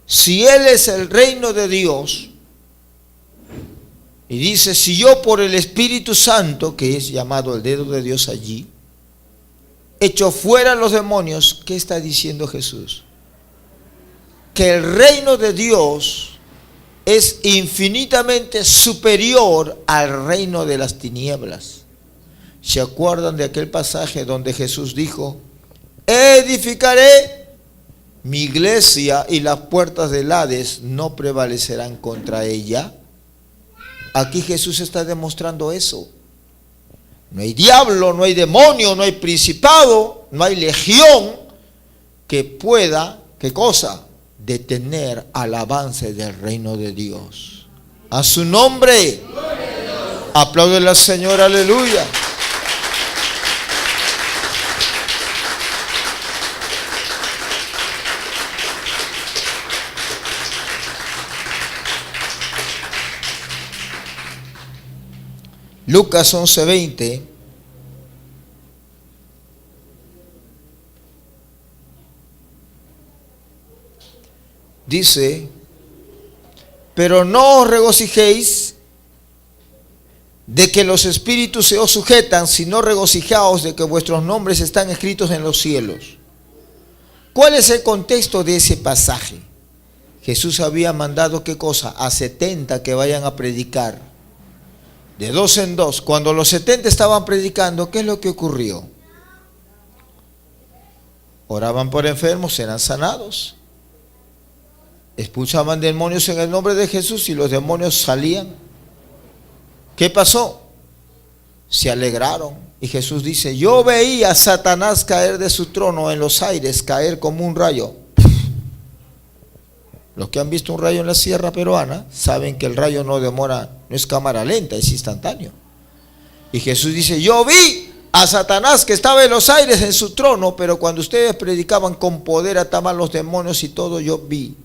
Si Él es el reino de Dios, y dice, si yo por el Espíritu Santo, que es llamado el dedo de Dios allí, echo fuera los demonios, ¿qué está diciendo Jesús? Que el reino de Dios es infinitamente superior al reino de las tinieblas. ¿Se acuerdan de aquel pasaje donde Jesús dijo, edificaré mi iglesia y las puertas del Hades no prevalecerán contra ella? Aquí Jesús está demostrando eso. No hay diablo, no hay demonio, no hay principado, no hay legión que pueda, ¿qué cosa? Detener al avance del reino de Dios. A su nombre. Apláudele al Señor, aleluya. Lucas 11:20 dice, pero no os regocijéis de que los espíritus se os sujetan, sino regocijaos de que vuestros nombres están escritos en los cielos. ¿Cuál es el contexto de ese pasaje? Jesús había mandado ¿qué cosa? A 70 que vayan a predicar. De 2 en 2, cuando los 70 estaban predicando, ¿qué es lo que ocurrió? Oraban por enfermos, eran sanados. Expulsaban demonios en el nombre de Jesús y los demonios salían. ¿Qué pasó? Se alegraron. Y Jesús dice, yo veía a Satanás caer de su trono en los aires, caer como un rayo. Los que han visto un rayo en la sierra peruana saben que el rayo no demora, no es cámara lenta, es instantáneo. Y Jesús dice, yo vi a Satanás que estaba en los aires en su trono, pero cuando ustedes predicaban con poder, ataban los demonios y todo, yo vi,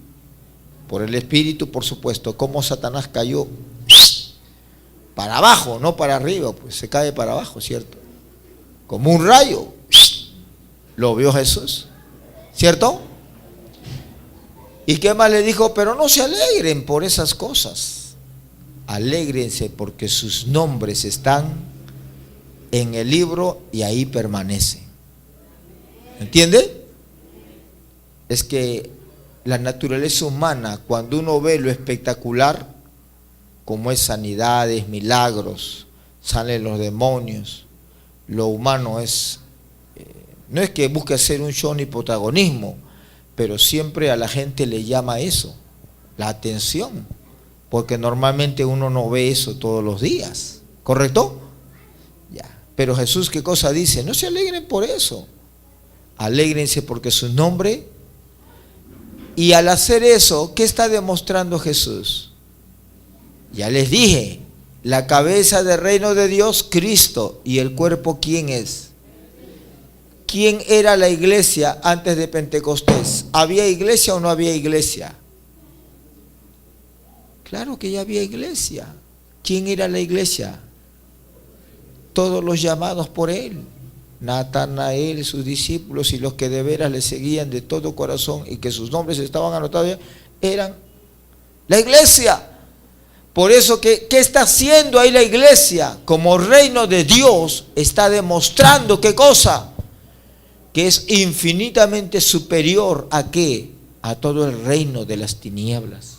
por el Espíritu por supuesto, cómo Satanás cayó para abajo, no para arriba, pues se cae para abajo, ¿cierto? Como un rayo. Lo vio Jesús, ¿cierto? ¿Y qué más le dijo? Pero no se alegren por esas cosas. Alégrense porque sus nombres están en el libro y ahí permanecen. ¿Entiende? Es que la naturaleza humana, cuando uno ve lo espectacular, como es sanidades, milagros, salen los demonios, lo humano es, no es que busque hacer un show ni protagonismo, pero siempre a la gente le llama eso, la atención. porque normalmente uno no ve eso todos los días, ¿correcto? Ya. Pero Jesús, ¿qué cosa dice? No se alegren por eso, alégrense porque su nombre. Y al hacer eso, ¿qué está demostrando Jesús? Ya les dije, la cabeza del reino de Dios, Cristo, y el cuerpo, ¿quién es? ¿Quién era la iglesia antes de Pentecostés? ¿Había iglesia o no había iglesia? Claro que ya había iglesia. ¿Quién era la iglesia? Todos los llamados por él. Natanael, sus discípulos y los que de veras le seguían de todo corazón y que sus nombres estaban anotados ya, eran la iglesia. Por eso, ¿qué está haciendo ahí la iglesia? Como reino de Dios, está demostrando ¿qué cosa? Que es infinitamente superior ¿a qué? A todo el reino de las tinieblas.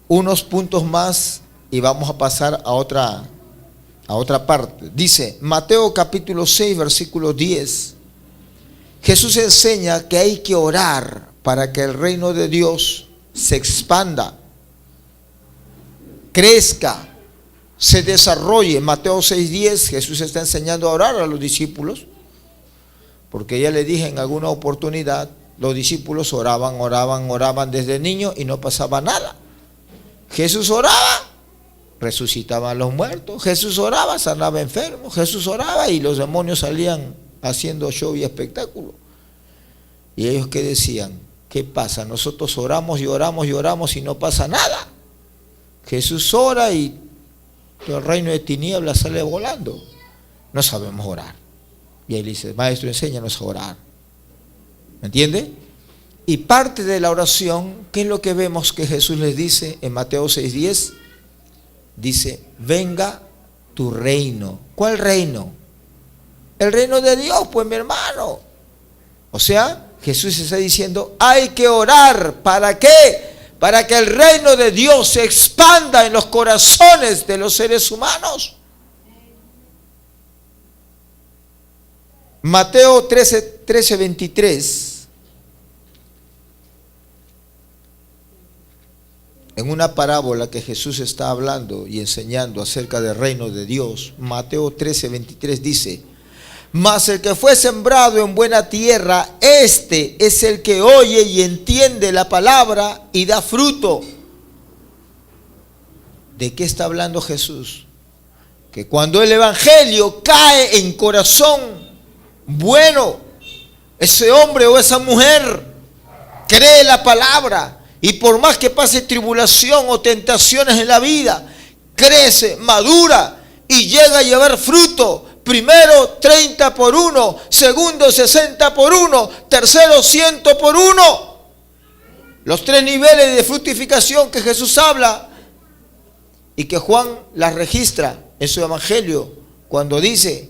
Unos puntos más y vamos a pasar a otra parte. Dice Mateo capítulo 6 versículo 10. Jesús enseña que hay que orar para que el reino de Dios se expanda, crezca, se desarrolle. Mateo 6:10, Jesús está enseñando a orar a los discípulos, porque ya le dije en alguna oportunidad, los discípulos oraban desde niños y no pasaba nada. Jesús oraba, resucitaba a los muertos. Jesús oraba, sanaba enfermos. Jesús oraba y los demonios salían haciendo show y espectáculo. Y ellos ¿qué decían? ¿Qué pasa? Nosotros oramos y oramos y oramos y no pasa nada. Jesús ora y todo el reino de tinieblas sale volando. No sabemos orar. Y él dice, maestro, enséñanos a orar. ¿Me entiende? Y parte de la oración, ¿qué es lo que vemos que Jesús les dice en Mateo 6:10? Dice, venga tu reino. ¿Cuál reino? El reino de Dios, pues mi hermano. O sea, Jesús está diciendo, hay que orar. ¿Para qué? Para que el reino de Dios se expanda en los corazones de los seres humanos. Mateo 13:23. En una parábola que Jesús está hablando y enseñando acerca del reino de Dios, Mateo 13:23 dice, mas el que fue sembrado en buena tierra, este es el que oye y entiende la palabra y da fruto. ¿De qué está hablando Jesús? Que cuando el evangelio cae en corazón bueno, ese hombre o esa mujer cree la palabra. Y por más que pase tribulación o tentaciones en la vida, crece, madura y llega a llevar fruto. Primero 30 por 1, segundo 60 por 1, tercero 100 por 1. Los 3 niveles de fructificación que Jesús habla y que Juan las registra en su evangelio cuando dice,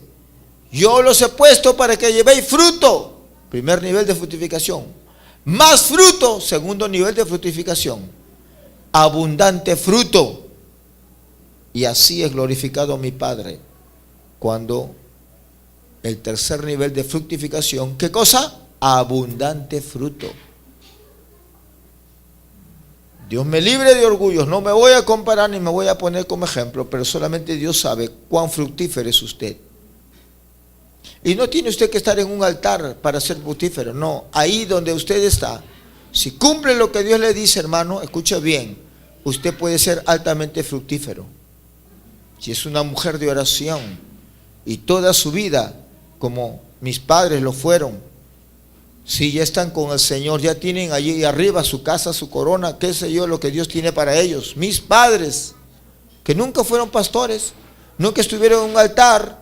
yo los he puesto para que llevéis fruto. Primer nivel de fructificación. Más fruto, segundo nivel de fructificación, abundante fruto. Y así es glorificado mi Padre cuando el tercer nivel de fructificación, ¿qué cosa? Abundante fruto. Dios me libre de orgullos, no me voy a comparar ni me voy a poner como ejemplo, pero solamente Dios sabe cuán fructífero es usted. Y no tiene usted que estar en un altar para ser fructífero, no, ahí donde usted está, si cumple lo que Dios le dice, hermano, escuche bien, usted puede ser altamente fructífero. Si es una mujer de oración y toda su vida, como mis padres lo fueron, si ya están con el Señor, ya tienen allí arriba su casa, su corona, qué sé yo, lo que Dios tiene para ellos. Mis padres, que nunca fueron pastores, nunca estuvieron en un altar,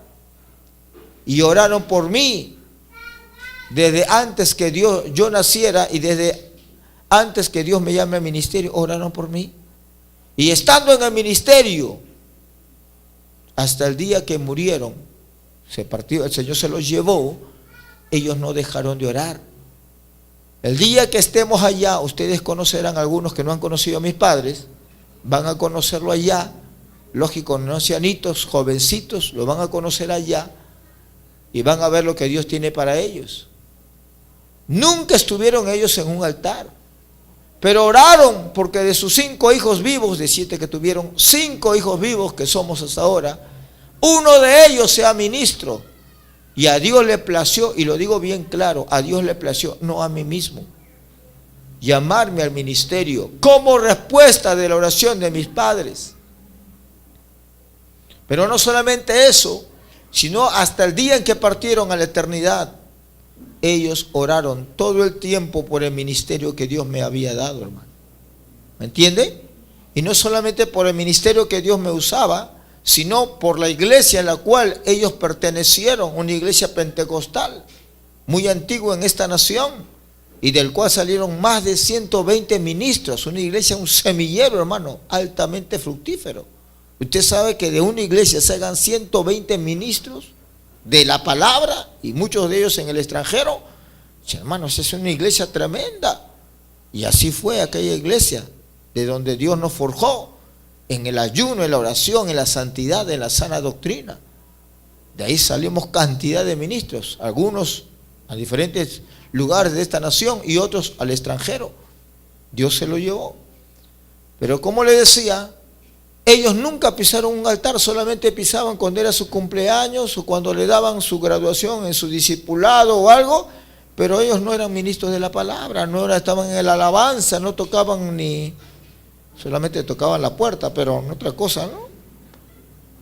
y oraron por mí desde antes que yo naciera y desde antes que Dios me llame al ministerio, oraron por mí. Y estando en el ministerio, hasta el día que murieron, se partió, el Señor se los llevó, ellos no dejaron de orar. El día que estemos allá, ustedes conocerán, algunos que no han conocido a mis padres, van a conocerlo allá, lógico, no ancianitos, jovencitos, lo van a conocer allá. Y van a ver lo que Dios tiene para ellos. Nunca estuvieron ellos en un altar. Pero oraron porque de sus 5 hijos vivos, de 7 que tuvieron, 5 hijos vivos que somos hasta ahora, uno de ellos sea ministro. Y a Dios le plació, y lo digo bien claro, a Dios le plació, no a mí mismo, llamarme al ministerio como respuesta de la oración de mis padres. Pero no solamente eso, sino hasta el día en que partieron a la eternidad, ellos oraron todo el tiempo por el ministerio que Dios me había dado, hermano. ¿Me entiende? Y no solamente por el ministerio que Dios me usaba, sino por la iglesia en la cual ellos pertenecieron, una iglesia pentecostal, muy antigua en esta nación, y del cual salieron más de 120 ministros, una iglesia, un semillero, hermano, altamente fructífero. Usted sabe que de una iglesia se hagan 120 ministros de la palabra, y muchos de ellos en el extranjero. Hermanos, es una iglesia tremenda. Y así fue aquella iglesia, de donde Dios nos forjó, en el ayuno, en la oración, en la santidad, en la sana doctrina. De ahí salimos cantidad de ministros, algunos a diferentes lugares de esta nación y otros al extranjero. Dios se lo llevó. Pero como le decía, ellos nunca pisaron un altar, solamente pisaban cuando era su cumpleaños o cuando le daban su graduación en su discipulado o algo, pero ellos no eran ministros de la palabra, no estaban en la alabanza, no tocaban ni, solamente tocaban la puerta, pero no otra cosa, ¿no?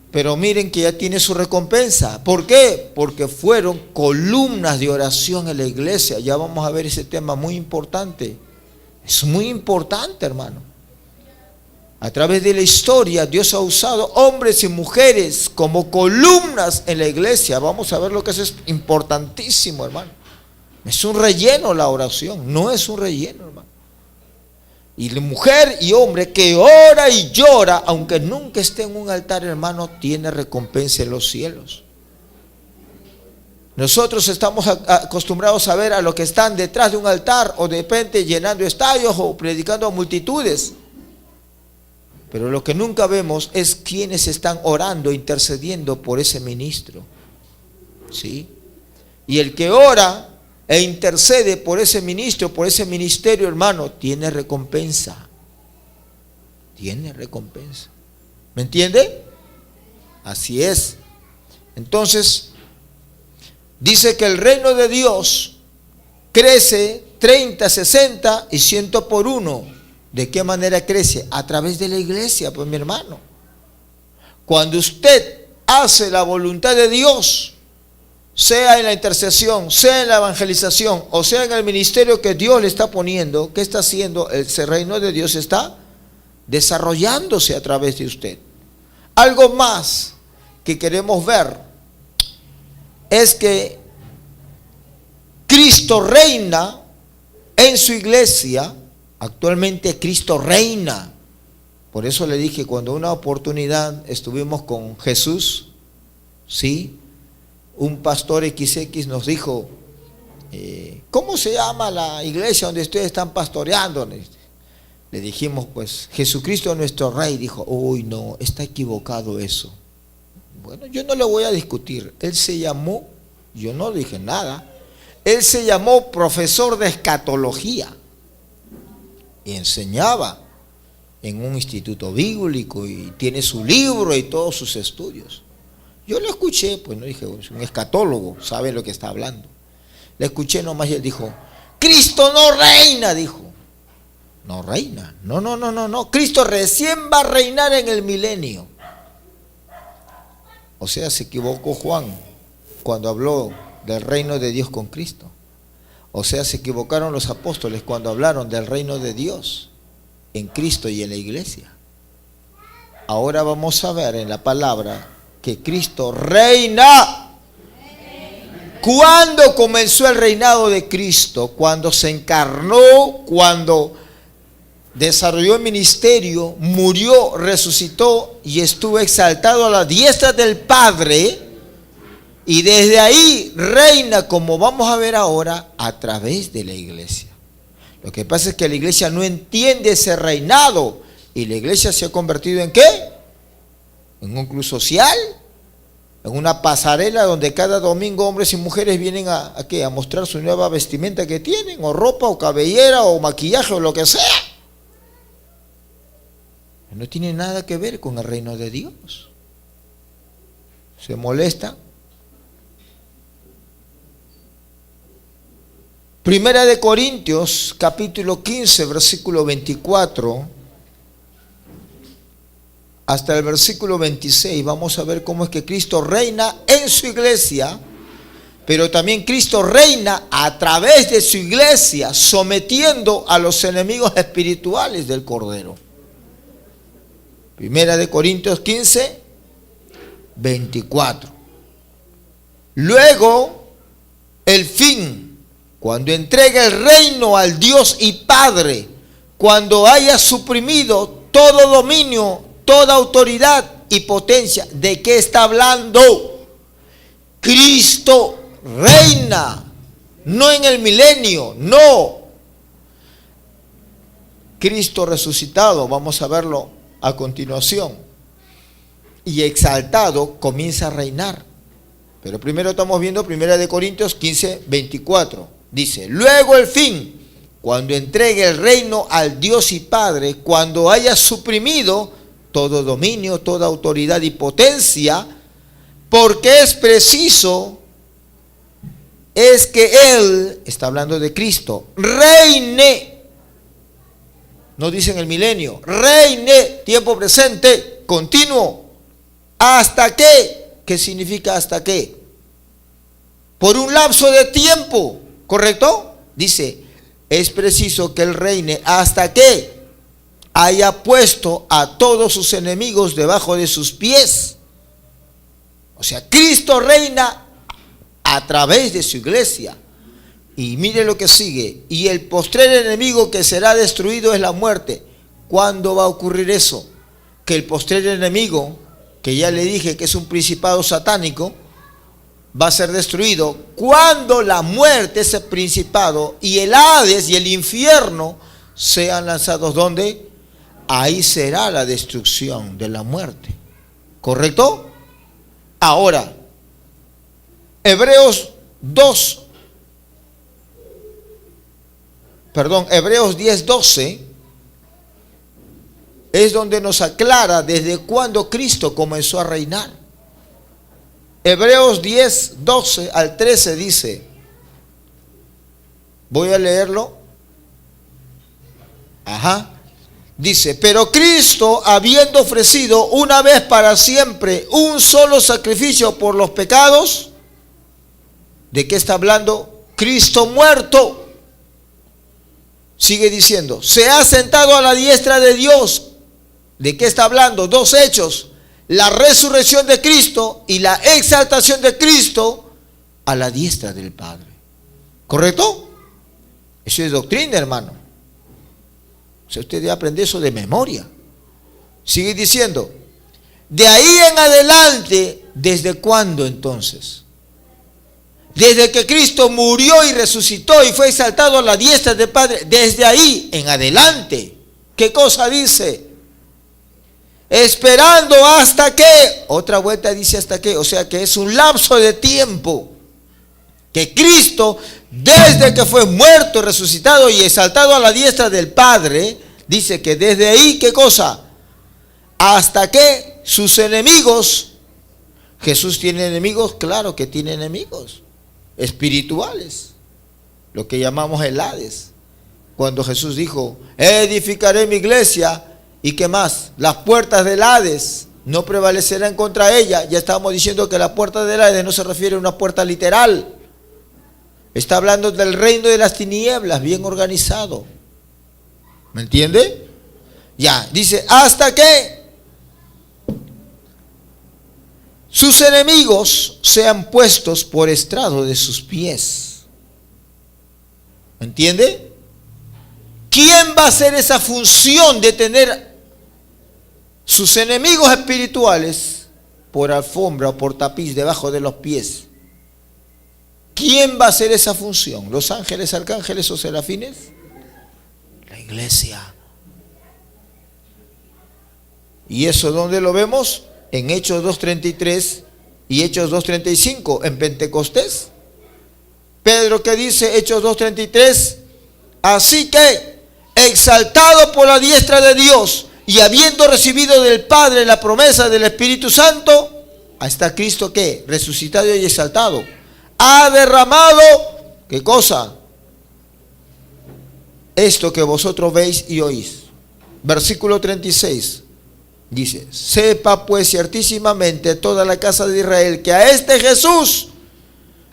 Pero miren que ya tiene su recompensa. ¿Por qué? Porque fueron columnas de oración en la iglesia. Ya vamos a ver ese tema muy importante. Es muy importante, hermano. A través de la historia, Dios ha usado hombres y mujeres como columnas en la iglesia. Vamos a ver lo que es importantísimo, hermano. Es un relleno la oración, no es un relleno, hermano. Y la mujer y hombre que ora y llora, aunque nunca esté en un altar, hermano, tiene recompensa en los cielos. Nosotros estamos acostumbrados a ver a los que están detrás de un altar o de repente llenando estadios o predicando a multitudes. Pero lo que nunca vemos es quienes están orando, intercediendo por ese ministro. ¿Sí? Y el que ora e intercede por ese ministro, por ese ministerio, hermano, tiene recompensa. Tiene recompensa. ¿Me entiende? Así es. Entonces, dice que el reino de Dios crece 30, 60 y 100 por 1. ¿De qué manera crece? A través de la iglesia, pues mi hermano. Cuando usted hace la voluntad de Dios, sea en la intercesión, sea en la evangelización, o sea en el ministerio que Dios le está poniendo, ¿qué está haciendo? El reino de Dios está desarrollándose a través de usted. Algo más que queremos ver es que Cristo reina en su iglesia. Actualmente Cristo reina. Por eso le dije, cuando una oportunidad estuvimos con Jesús, ¿sí? Un pastor XX nos dijo, ¿cómo se llama la iglesia donde ustedes están pastoreando? Le dijimos, pues, Jesucristo es nuestro Rey. Dijo, uy, no, está equivocado eso. Bueno, yo no le voy a discutir. Él se llamó, yo no dije nada, él se llamó profesor de escatología y enseñaba en un instituto bíblico y tiene su libro y todos sus estudios. Yo le escuché, pues no dije, es un escatólogo, sabe lo que está hablando. Le escuché nomás y él dijo, Cristo no reina, dijo. No reina, no. Cristo recién va a reinar en el milenio. O sea, se equivocó Juan cuando habló del reino de Dios con Cristo. O sea, se equivocaron los apóstoles cuando hablaron del reino de Dios en Cristo y en la iglesia. Ahora vamos a ver en la palabra que Cristo reina. ¿Cuándo comenzó el reinado de Cristo? Cuando se encarnó, cuando desarrolló el ministerio, murió, resucitó y estuvo exaltado a la diestra del Padre, y desde ahí reina, como vamos a ver ahora, a través de la iglesia. Lo que pasa es que la iglesia no entiende ese reinado y la iglesia se ha convertido ¿en qué? En un club social, en una pasarela donde cada domingo hombres y mujeres vienen ¿a qué? A mostrar su nueva vestimenta que tienen, o ropa, o cabellera, o maquillaje, o lo que sea. No tiene nada que ver con el reino de Dios. ¿Se molesta? Primera de Corintios, capítulo 15, versículo 24, hasta el versículo 26. Vamos a ver cómo es que Cristo reina en su iglesia, pero también Cristo reina a través de su iglesia, sometiendo a los enemigos espirituales del Cordero. Primera de Corintios 15, 24. Luego, el fin, cuando entregue el reino al Dios y Padre, cuando haya suprimido todo dominio, toda autoridad y potencia. ¿De qué está hablando? Cristo reina, no en el milenio, no. Cristo resucitado, vamos a verlo a continuación, y exaltado comienza a reinar. Pero primero estamos viendo 1 Corintios 15, 24. Dice, luego el fin, cuando entregue el reino al Dios y Padre, cuando haya suprimido todo dominio, toda autoridad y potencia, porque es preciso, es que Él, está hablando de Cristo, reine, no dice en el milenio, reine, tiempo presente, continuo, ¿hasta qué? ¿Qué significa hasta qué? Por un lapso de tiempo, ¿correcto? Dice, es preciso que Él reine hasta que haya puesto a todos sus enemigos debajo de sus pies. O sea, Cristo reina a través de su iglesia. Y mire lo que sigue. Y el postrer enemigo que será destruido es la muerte. ¿Cuándo va a ocurrir eso? Que el postrer enemigo, que ya le dije que es un principado satánico, va a ser destruido cuando la muerte, ese principado, y el Hades y el infierno sean lanzados. ¿Dónde? Ahí será la destrucción de la muerte. ¿Correcto? Ahora, Hebreos 10:12 es donde nos aclara desde cuándo Cristo comenzó a reinar. Hebreos 10:12 al 13 dice, voy a leerlo. Dice, pero Cristo, habiendo ofrecido una vez para siempre un solo sacrificio por los pecados, ¿de qué está hablando? Cristo muerto. Sigue diciendo, se ha sentado a la diestra de Dios. ¿De qué está hablando? Dos hechos: la resurrección de Cristo y la exaltación de Cristo a la diestra del Padre. ¿Correcto? Eso es doctrina, hermano. O sea, usted debe aprender eso de memoria. Sigue diciendo, de ahí en adelante, ¿desde cuándo entonces? Desde que Cristo murió y resucitó y fue exaltado a la diestra del Padre, desde ahí en adelante. ¿Qué cosa dice? Esperando hasta que, otra vuelta dice hasta que, o sea que es un lapso de tiempo que Cristo, desde que fue muerto, resucitado y exaltado a la diestra del Padre, dice que desde ahí, ¿qué cosa? Hasta que sus enemigos, Jesús tiene enemigos, claro que tiene enemigos espirituales, lo que llamamos el Hades. Cuando Jesús dijo, edificaré mi iglesia, ¿y qué más? Las puertas del Hades no prevalecerán contra ella. Ya estábamos diciendo que la puerta del Hades no se refiere a una puerta literal. Está hablando del reino de las tinieblas, bien organizado. ¿Me entiende? Ya, dice, hasta que sus enemigos sean puestos por estrado de sus pies. ¿Me entiende? ¿Quién va a hacer esa función de tener sus enemigos espirituales por alfombra o por tapiz debajo de los pies? ¿Quién va a hacer esa función? ¿Los ángeles, arcángeles o serafines? La iglesia. ¿Y eso dónde lo vemos? En Hechos 2:33 y Hechos 2:35, en Pentecostés. Pedro, ¿qué dice? Hechos 2:33, así que, exaltado por la diestra de Dios Y habiendo recibido del Padre la promesa del Espíritu Santo, ahí está Cristo que, resucitado y exaltado, ha derramado, ¿qué cosa? Esto que vosotros veis y oís. Versículo 36 dice: sepa pues ciertísimamente toda la casa de Israel que a este Jesús,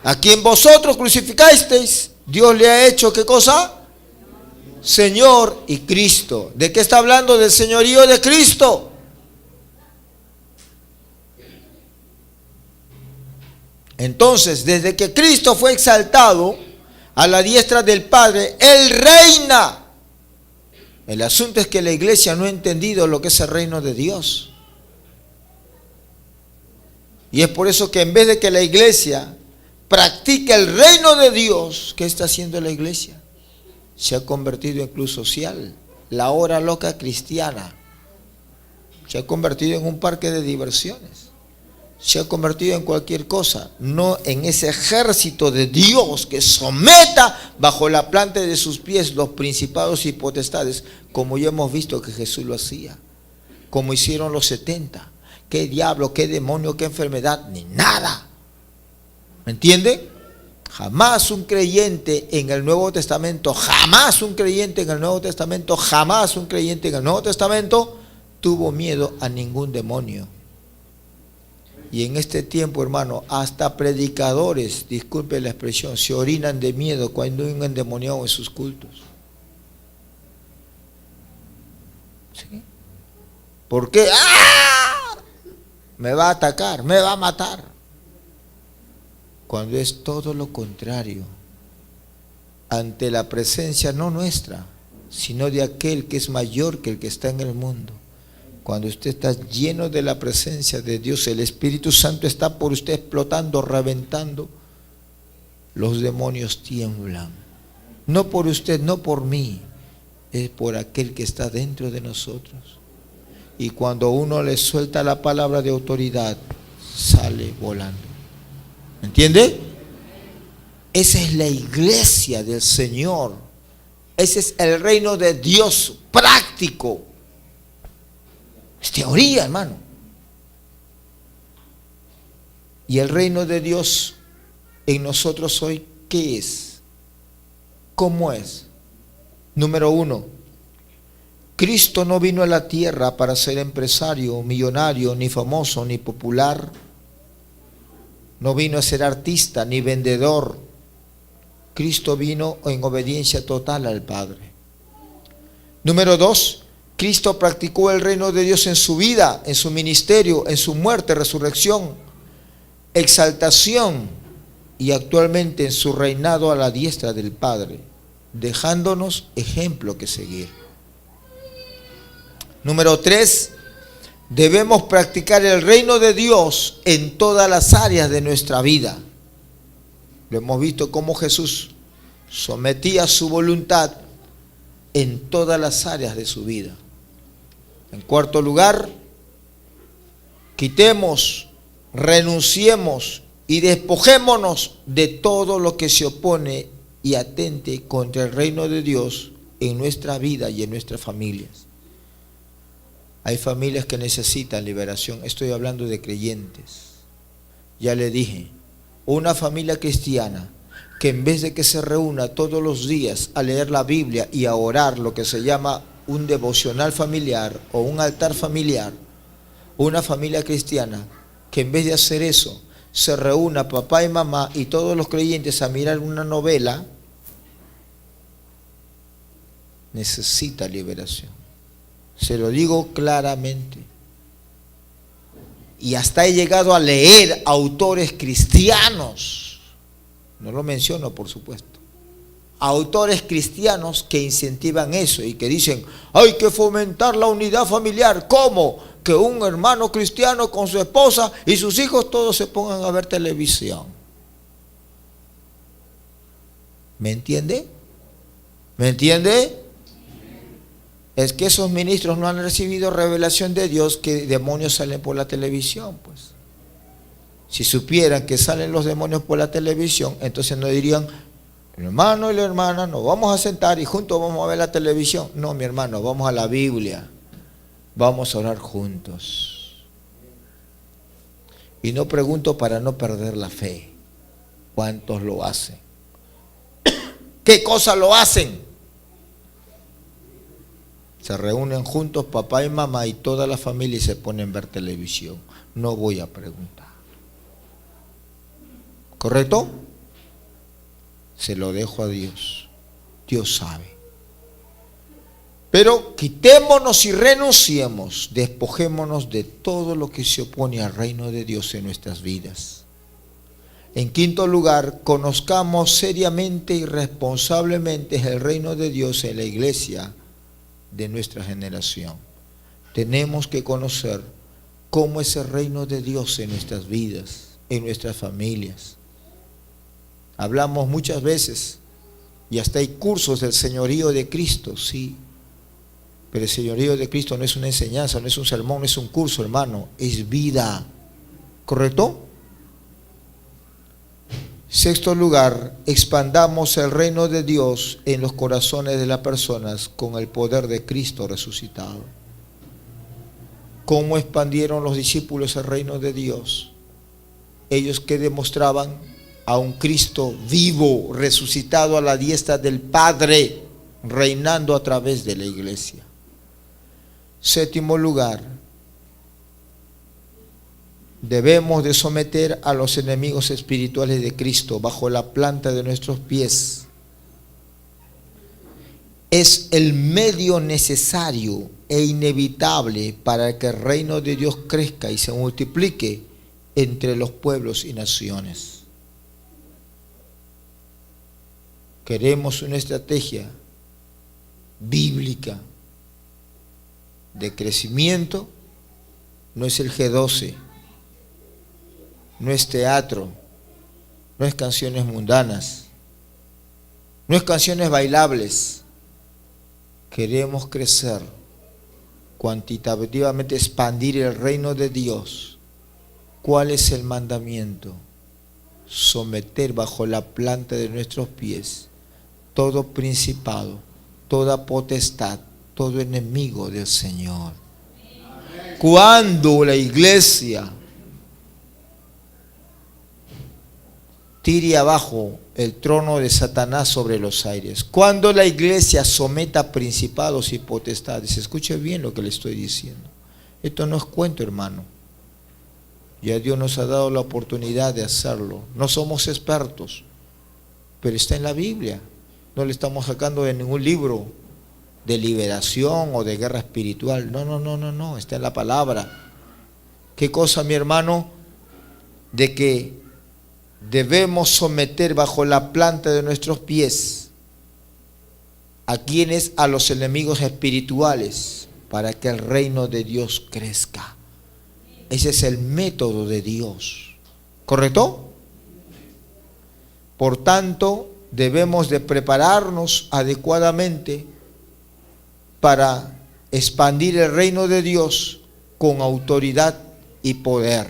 a quien vosotros crucificasteis, Dios le ha hecho, ¿qué cosa? Señor y Cristo. ¿De qué está hablando? Del señorío de Cristo. Entonces, desde que Cristo fue exaltado a la diestra del Padre, Él reina. El asunto es que la iglesia no ha entendido lo que es el reino de Dios. Y es por eso que en vez de que la iglesia practique el reino de Dios, ¿qué está haciendo la iglesia? Se ha convertido en club social, la hora loca cristiana. Se ha convertido en un parque de diversiones. Se ha convertido en cualquier cosa, no en ese ejército de Dios que someta bajo la planta de sus pies los principados y potestades, como ya hemos visto que Jesús lo hacía, como hicieron los 70. ¿Qué diablo, qué demonio, qué enfermedad? Ni nada. ¿Me entiende? Jamás un creyente en el Nuevo Testamento, jamás un creyente en el Nuevo Testamento, jamás un creyente en el Nuevo Testamento tuvo miedo a ningún demonio. Y en este tiempo, hermano, hasta predicadores, disculpe la expresión, se orinan de miedo cuando hay un endemoniado en sus cultos. ¿Sí? ¿Por qué? ¡Ah! Me va a atacar, me va a matar. Cuando es todo lo contrario, ante la presencia no nuestra, sino de aquel que es mayor que el que está en el mundo. Cuando usted está lleno de la presencia de Dios, el Espíritu Santo está por usted explotando, reventando, los demonios tiemblan. No por usted, no por mí, es por aquel que está dentro de nosotros. Y cuando uno le suelta la palabra de autoridad, sale volando. ¿Entiende? Esa es la iglesia del Señor. Ese es el reino de Dios práctico. Es teoría, hermano. Y el reino de Dios en nosotros hoy, ¿qué es? ¿Cómo es? Número 1, Cristo no vino a la tierra para ser empresario, millonario, ni famoso, ni popular. No vino a ser artista, ni vendedor. Cristo vino en obediencia total al Padre. Número 2, Cristo practicó el reino de Dios en su vida, en su ministerio, en su muerte, resurrección, exaltación y actualmente en su reinado a la diestra del Padre, dejándonos ejemplo que seguir. Número 3, debemos practicar el reino de Dios en todas las áreas de nuestra vida. Lo hemos visto cómo Jesús sometía su voluntad en todas las áreas de su vida. En cuarto lugar, quitemos, renunciemos y despojémonos de todo lo que se opone y atente contra el reino de Dios en nuestra vida y en nuestras familias. Hay familias que necesitan liberación. Estoy hablando de creyentes. Ya le dije, una familia cristiana que en vez de que se reúna todos los días a leer la Biblia y a orar, lo que se llama un devocional familiar o un altar familiar, una familia cristiana que en vez de hacer eso se reúna papá y mamá y todos los creyentes a mirar una novela, necesita liberación. Se lo digo claramente. Y hasta he llegado a leer autores cristianos, no lo menciono por supuesto, autores cristianos que incentivan eso y que dicen, hay que fomentar la unidad familiar. ¿Cómo? Que un hermano cristiano con su esposa y sus hijos todos se pongan a ver televisión. ¿Me entiende? ¿Me entiende? Es que esos ministros no han recibido revelación de Dios que demonios salen por la televisión, pues. Si supieran que salen los demonios por la televisión, entonces no dirían, el hermano y la hermana, nos vamos a sentar y juntos vamos a ver la televisión. No, mi hermano, vamos a la Biblia. Vamos a orar juntos. Y no pregunto para no perder la fe. ¿Cuántos lo hacen? ¿Qué cosas lo hacen? Se reúnen juntos papá y mamá y toda la familia y se ponen a ver televisión. No voy a preguntar. ¿Correcto? Se lo dejo a Dios. Dios sabe. Pero quitémonos y renunciemos, despojémonos de todo lo que se opone al reino de Dios en nuestras vidas. En quinto lugar, conozcamos seriamente y responsablemente el reino de Dios en la iglesia de nuestra generación. Tenemos que conocer cómo es el reino de Dios en nuestras vidas, en nuestras familias. Hablamos muchas veces, y hasta hay cursos del señorío de Cristo, sí. Pero el señorío de Cristo no es una enseñanza, no es un sermón, no es un curso, hermano, es vida. ¿Correcto? Sexto lugar, expandamos el reino de Dios en los corazones de las personas con el poder de Cristo resucitado. ¿Cómo expandieron los discípulos el reino de Dios? Ellos que demostraban a un Cristo vivo, resucitado a la diestra del Padre, reinando a través de la iglesia. Séptimo lugar, debemos de someter a los enemigos espirituales de Cristo bajo la planta de nuestros pies. Es el medio necesario e inevitable para que el reino de Dios crezca y se multiplique entre los pueblos y naciones. Queremos una estrategia bíblica de crecimiento. No es el G12, no es teatro, no es canciones mundanas, no es canciones bailables. Queremos crecer cuantitativamente, expandir el reino de Dios. ¿Cuál es el mandamiento? Someter bajo la planta de nuestros pies todo principado, toda potestad, todo enemigo del Señor. Cuando la iglesia tire abajo el trono de Satanás sobre los aires, cuando la iglesia someta principados y potestades, escuche bien lo que le estoy diciendo. Esto no es cuento, hermano. Ya Dios nos ha dado la oportunidad de hacerlo. No somos expertos, pero está en la Biblia. No le estamos sacando de ningún libro de liberación o de guerra espiritual. No, está en la palabra. ¿Qué cosa, mi hermano? De que debemos someter bajo la planta de nuestros pies a quienes, a los enemigos espirituales, para que el reino de Dios crezca. Ese es el método de Dios. ¿Correcto? Por tanto, debemos de prepararnos adecuadamente para expandir el reino de Dios con autoridad y poder.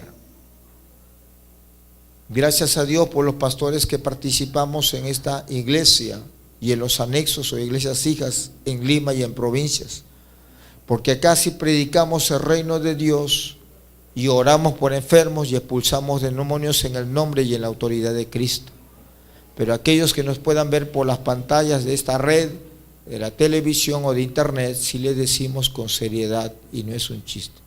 Gracias a Dios por los pastores que participamos en esta iglesia y en los anexos o iglesias hijas en Lima y en provincias, porque acá sí predicamos el reino de Dios y oramos por enfermos y expulsamos demonios en el nombre y en la autoridad de Cristo. Pero aquellos que nos puedan ver por las pantallas de esta red, de la televisión o de internet, sí les decimos con seriedad y no es un chiste.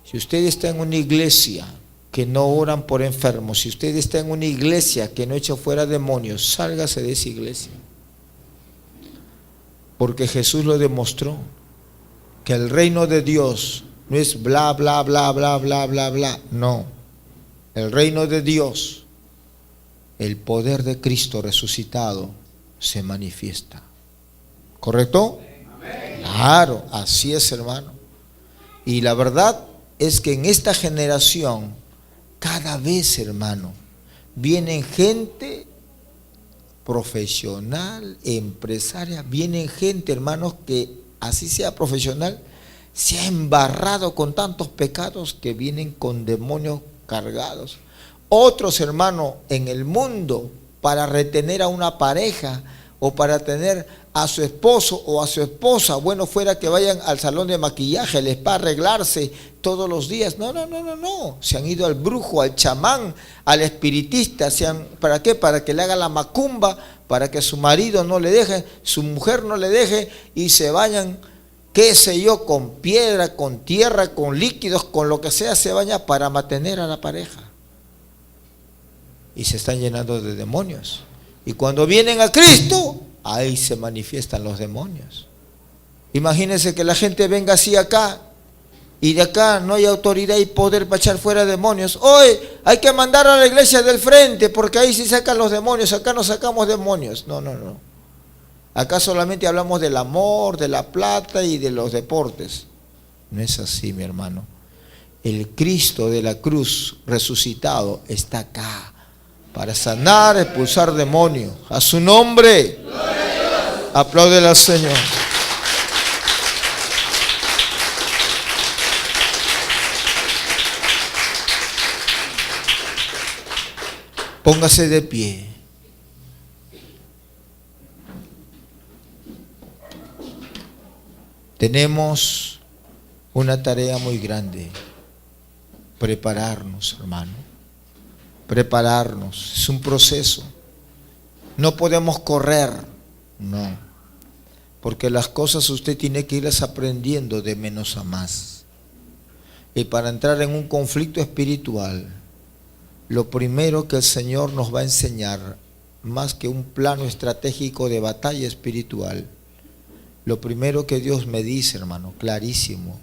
Si usted está en una iglesia que no oran por enfermos, si usted está en una iglesia que no echa fuera demonios, sálgase de esa iglesia. Porque Jesús lo demostró, que el reino de Dios no es bla, bla, bla, bla, bla, bla, bla. No. El reino de Dios, el poder de Cristo resucitado se manifiesta. ¿Correcto? Claro, así es, hermano. Y la verdad es que en esta generación, cada vez, hermano, vienen gente profesional, empresaria, vienen gente, hermanos, que así sea profesional, se ha embarrado con tantos pecados que vienen con demonios cargados. Otros, hermano, en el mundo, para retener a una pareja, o para tener a su esposo o a su esposa. Bueno fuera que vayan al salón de maquillaje, al spa, arreglarse todos los días. No. Se han ido al brujo, al chamán, al espiritista. ¿Para qué? Para que le haga la macumba, para que su marido no le deje, su mujer no le deje, y se vayan, qué sé yo, con piedra, con tierra, con líquidos, con lo que sea, se baña para mantener a la pareja. Y se están llenando de demonios. Y cuando vienen a Cristo, ahí se manifiestan los demonios. Imagínense que la gente venga así acá, y de acá no hay autoridad y poder para echar fuera demonios. Hoy hay que mandar a la iglesia del frente, porque ahí sí sacan los demonios, acá no sacamos demonios. No. Acá solamente hablamos del amor, de la plata y de los deportes. No es así, mi hermano. El Cristo de la cruz resucitado está acá para sanar, expulsar demonios. A su nombre. Apláudele al Señor. Póngase de pie. Tenemos una tarea muy grande. Prepararnos, hermano. Prepararnos. Es un proceso. No podemos correr. No. Porque las cosas usted tiene que irlas aprendiendo de menos a más. Y para entrar en un conflicto espiritual, lo primero que el Señor nos va a enseñar, más que un plano estratégico de batalla espiritual, lo primero que Dios me dice, hermano, clarísimo: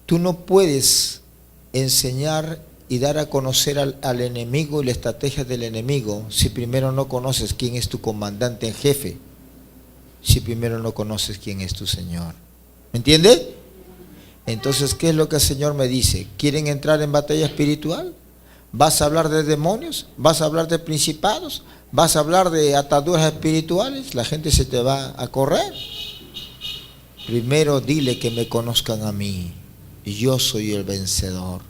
tú no puedes enseñar y dar a conocer al enemigo y la estrategia del enemigo si primero no conoces quién es tu comandante en jefe, si primero no conoces quién es tu Señor. ¿Me entiende? Entonces, ¿qué es lo que el Señor me dice? ¿Quieren entrar en batalla espiritual? ¿Vas a hablar de demonios? ¿Vas a hablar de principados? ¿Vas a hablar de ataduras espirituales? La gente se te va a correr. Primero dile que me conozcan a mí. Yo soy el vencedor.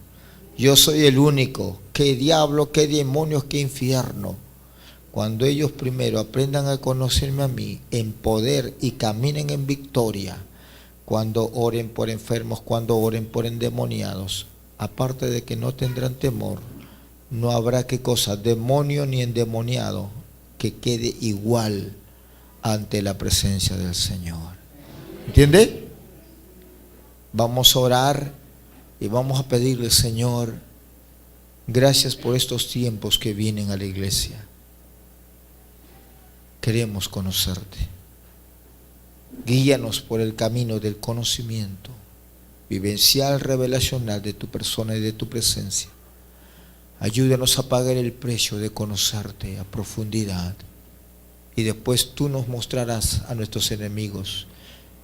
Yo soy el único. ¿Qué diablo, qué demonios, qué infierno? Cuando ellos primero aprendan a conocerme a mí en poder y caminen en victoria, cuando oren por enfermos, cuando oren por endemoniados, aparte de que no tendrán temor, no habrá qué cosa, demonio ni endemoniado, que quede igual ante la presencia del Señor. ¿Entiende? Vamos a orar y vamos a pedirle: Señor, gracias por estos tiempos que vienen a la iglesia. Queremos conocerte. Guíanos por el camino del conocimiento vivencial, revelacional de tu persona y de tu presencia. Ayúdanos a pagar el precio de conocerte a profundidad, y después tú nos mostrarás a nuestros enemigos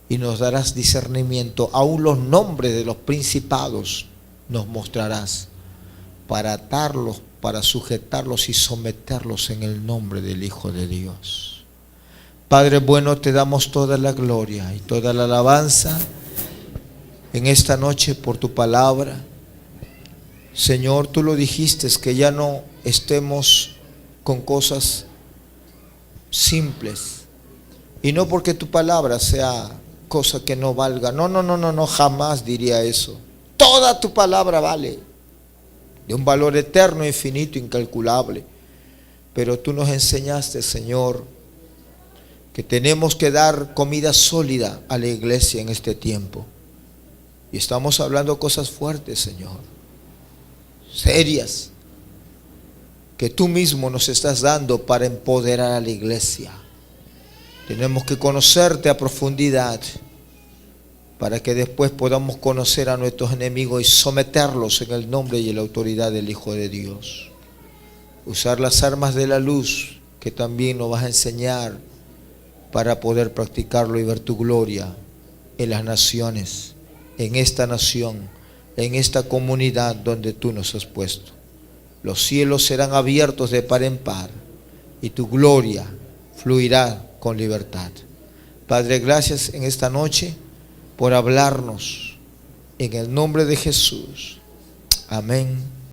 y nos darás discernimiento. Aún los nombres de los principados nos mostrarás, para atarlos, para sujetarlos y someterlos en el nombre del Hijo de Dios. Padre bueno, te damos toda la gloria y toda la alabanza en esta noche por tu palabra. Señor, tú lo dijiste, que ya no estemos con cosas simples, y no porque tu palabra sea cosa que no valga. No, jamás diría eso. Toda tu palabra vale, de un valor eterno, infinito, incalculable. Pero tú nos enseñaste, Señor, que tenemos que dar comida sólida a la iglesia en este tiempo. Y estamos hablando cosas fuertes, Señor, serias, que tú mismo nos estás dando para empoderar a la iglesia. Tenemos que conocerte a profundidad para que después podamos conocer a nuestros enemigos y someterlos en el nombre y en la autoridad del Hijo de Dios. Usar las armas de la luz que también nos vas a enseñar para poder practicarlo y ver tu gloria en las naciones, en esta nación, en esta comunidad donde tú nos has puesto. Los cielos serán abiertos de par en par y tu gloria fluirá con libertad. Padre, gracias en esta noche por hablarnos, en el nombre de Jesús. Amén.